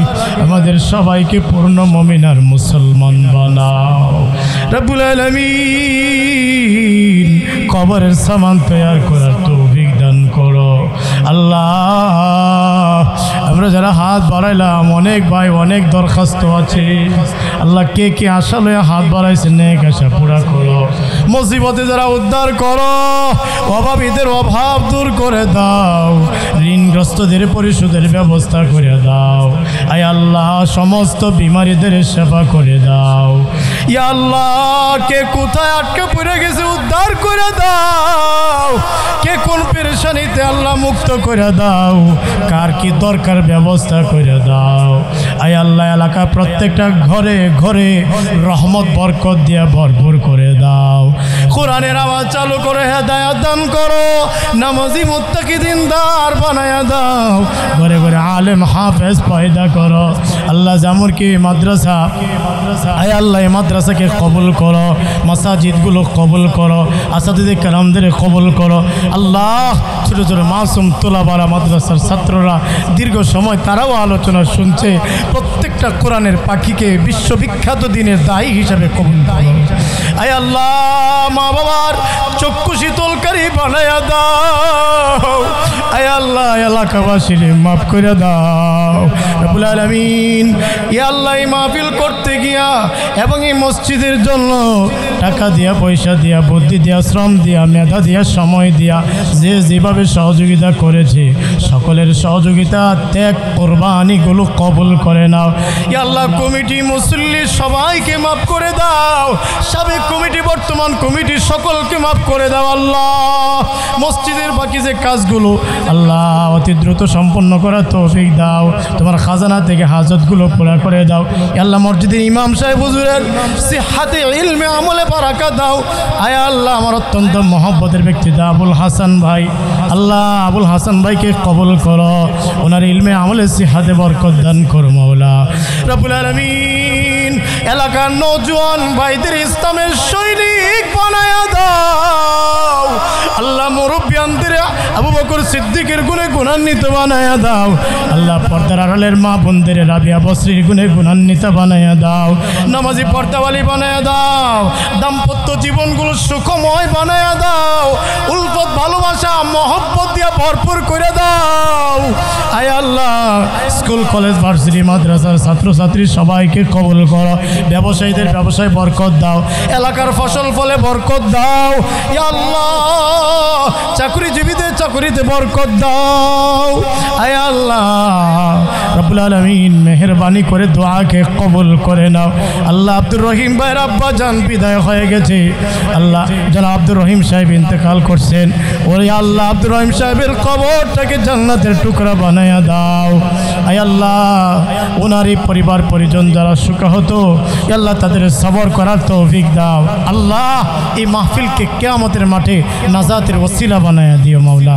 আমাদের সবাইকে পূর্ণ মুমিন আর মুসলমান বানাও রব্বুল আলামিন। কবরের সামান তৈরি করার তৌফিক দান করো আল্লাহ। আমরা যারা হাত বাড়াইলাম, অনেক ভাই অনেক দরখাস্ত আছে আল্লাহ, কে কে আশা লয়ে হাত বাড়াইছে নেক আশা পুরা করো। মুসিবতে যারা উদ্ধার করো, অভাবীদের অভাব দূর করে দাও, ঋণগ্রস্তদের পরিশোধের ব্যবস্থা করে দাও। আয় আল্লাহ, সমস্ত বিমারীদের সেবা করে দাও। ইয়া আল্লাহ, কে কোথায় আটকে পড়ে গেছে উদ্ধার করে দাও, কে কোন পেরেশানিতে আল্লাহ মুক্ত করে দাও, কার কি দরকার ব্যবস্থা করে দাও। আয় আল্লাহ, এলাকা প্রত্যেকটা ঘরে ঘরে রহমত বরকত দিয়ে ভরপুর করে দাও। কোরআনের আওয়াজ চালু করে হেদায়েত দান করো, নামাজি মুত্তাকি দিনদার বানায়া দাও, ঘরে ঘরে আলেম হাফেজ পয়দা করো আল্লাহ। জামুরকি মাদ্রাসা, আয় আল্লাহ এই মাদ্রাসাকে কবুল করো, মাসাজিদগুলো কবুল করো, আসাদিদে কেরামদের কবুল করো আল্লাহ। ছোটো ছোটো মাসুম তোলাবারা মাদ্রাসার ছাত্ররা দীর্ঘ সময় তারাও আলোচনা শুনছে, প্রত্যেকটা কোরআনের পাখিকে বিশ্ববিখ্যাত দিনের দায়ী হিসাবে কবুল করো। আয় আল্লাহ, মা বাবার চক্ষু শীতলকারী বানায়া দাও। আয় আল্লাহ, এলাকাবাসীর মাফ করে দাও। দাও রব্বুল আলামিন। ইয়া আল্লাহ, এই মাহফিল করতে গিয়া এবং এই মসজিদের জন্য টাকা দিয়া, পয়সা দিয়া, বুদ্ধি দিয়া, শ্রম দিয়া, মেধা দিয়া, সময় দিয়া যে যেভাবে সহযোগিতা করেছে সকলের সহযোগিতা ত্যাগ কোরবানিগুলো কবুল করে নাও ইয়া আল্লাহ। কমিটি, মুসল্লি সবাইকে মাফ করে দাও, সাবেক কমিটি, বর্তমান কমিটি সকলকে মাফ করে দাও আল্লাহ। মসজিদের বাকি যে কাজগুলো আল্লাহ অতি দ্রুত সম্পন্ন করার তৌফিক দাও, তোমার খাজানা থেকে হাজতগুলো পুরা করে দাও ইয়া আল্লাহ। মসজিদের ইমাম সাহেব হুজুরের সিহাতে ইলমে আমলে বারাকা দাও আয় আল্লাহ। আমার অত্যন্ত মহব্বতের ব্যক্তি আবুল হাসান ভাই, আল্লাহ আবুল হাসান ভাইকে কবুল করো, ওনার ইলমে আমলে সিহাতে বরকত দান করো মাওলা রব্বুল আলামিন। এলাকার নওজোয়ান ভাইদের ইসলামের সৈনিক বানায়া দাও আল্লাহ। মুরব্বিয়ানদের আবু বকর সিদ্দিকের গুণে গুণান্বিত বানায়া দাও আল্লাহ। পর্দার আড়ালের মা বোনদের রাবিয়া বসরির গুণে গুণান্বিত বানায়া দাও, নামাজি পর্দাওয়ালি বানায়া দাও, দাম্পত্য জীবনগুলো সুখময় বানায়া দাও, উলফত ভালোবাসা মহব্বত দিয়া ভরপুর করে দাও আয় আল্লাহ। স্কুল, কলেজ, ভার্সিটি, মাদ্রাসার ছাত্রছাত্রী সবাইকে কবুল করো, ব্যবসায়ীদের ব্যবসায় বরকত দাও, এলাকার ফসল ফলে বরকত দাও ইয়া আল্লাহ। চাকরিজীবীদের চাকরিতে বরকত দাও আয় আল্লাহ রব্বুল আলামিন। মেহেরবানি করে দোয়াকে কবুল করে নাও আল্লাহ। আব্দুর রহিম ভাইয়ের আব্বা জান বিদায় হয়ে গেছে আল্লাহ, যারা আব্দুর রহিম সাহেব ইন্তেকাল করছেন ওরে আল্লাহ, আব্দুর রহিম সাহেবের কবরটাকে জান্নাতের টুকরা বানায়া দাও আয় আল্লাহ। ওনারই পরিবার পরিজন যারা সুখাহত আল্লাহ তাদের সবর করার তৌফিক দাও আল্লাহ। এই মাহফিলকে কিয়ামতের মাঠে নাজাতের ওসিলা বানায়া দিও মাওলা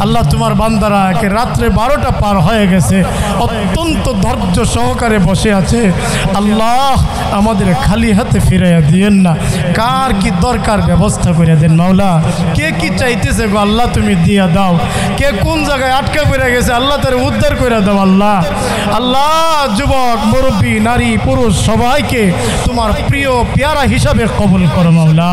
আল্লাহ। তোমার বান্দারা একে রাত্রে 12টা পার হয়ে গেছে, অত্যন্ত ধৈর্য সহকারে বসে আছে আল্লাহ। আমাদের খালি হাতে ফিরাইয়া দিয়েন না, কার কি দরকার ব্যবস্থা করে দেন মাওলা। কে কি চাইতেছে গো আল্লাহ তুমি দিয়া দাও, কে কোন জায়গায় আটকা পড়ে গেছে আল্লাহ তার উদ্ধার করে দাও আল্লাহ। আল্লাহ যুবক, মুরব্বী, নারী, পুরুষ সবাইকে তোমার প্রিয় পেয়ারা হিসাবে কবুল করো মাওলা।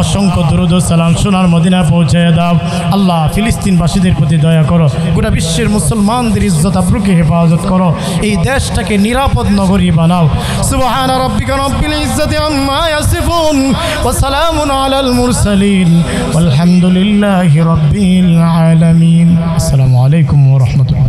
অসংখ্য দুরূদ ও সালাম সোনার মদিনা পৌঁছায় দাও আল্লাহ। ফিলিস্তিনবাসীদের প্রতি দয়া করো, গোটা বিশ্বের মুসলমানদের ইজ্জত আবরুকে হেফাজত করো, এই দেশটাকে নিরাপদ নগরী বানাও। সুবহান রাব্বিকা রাব্বিল ইজ্জাতি আম্মা ইয়াসিফুন ওয়া সালামুন আলাল মুরসালিন ওয়ালহামদুলিল্লাহি রাব্বিল আলামিন। আসসালামু আলাইকুম ওয়া রাহমাতুল্লাহ।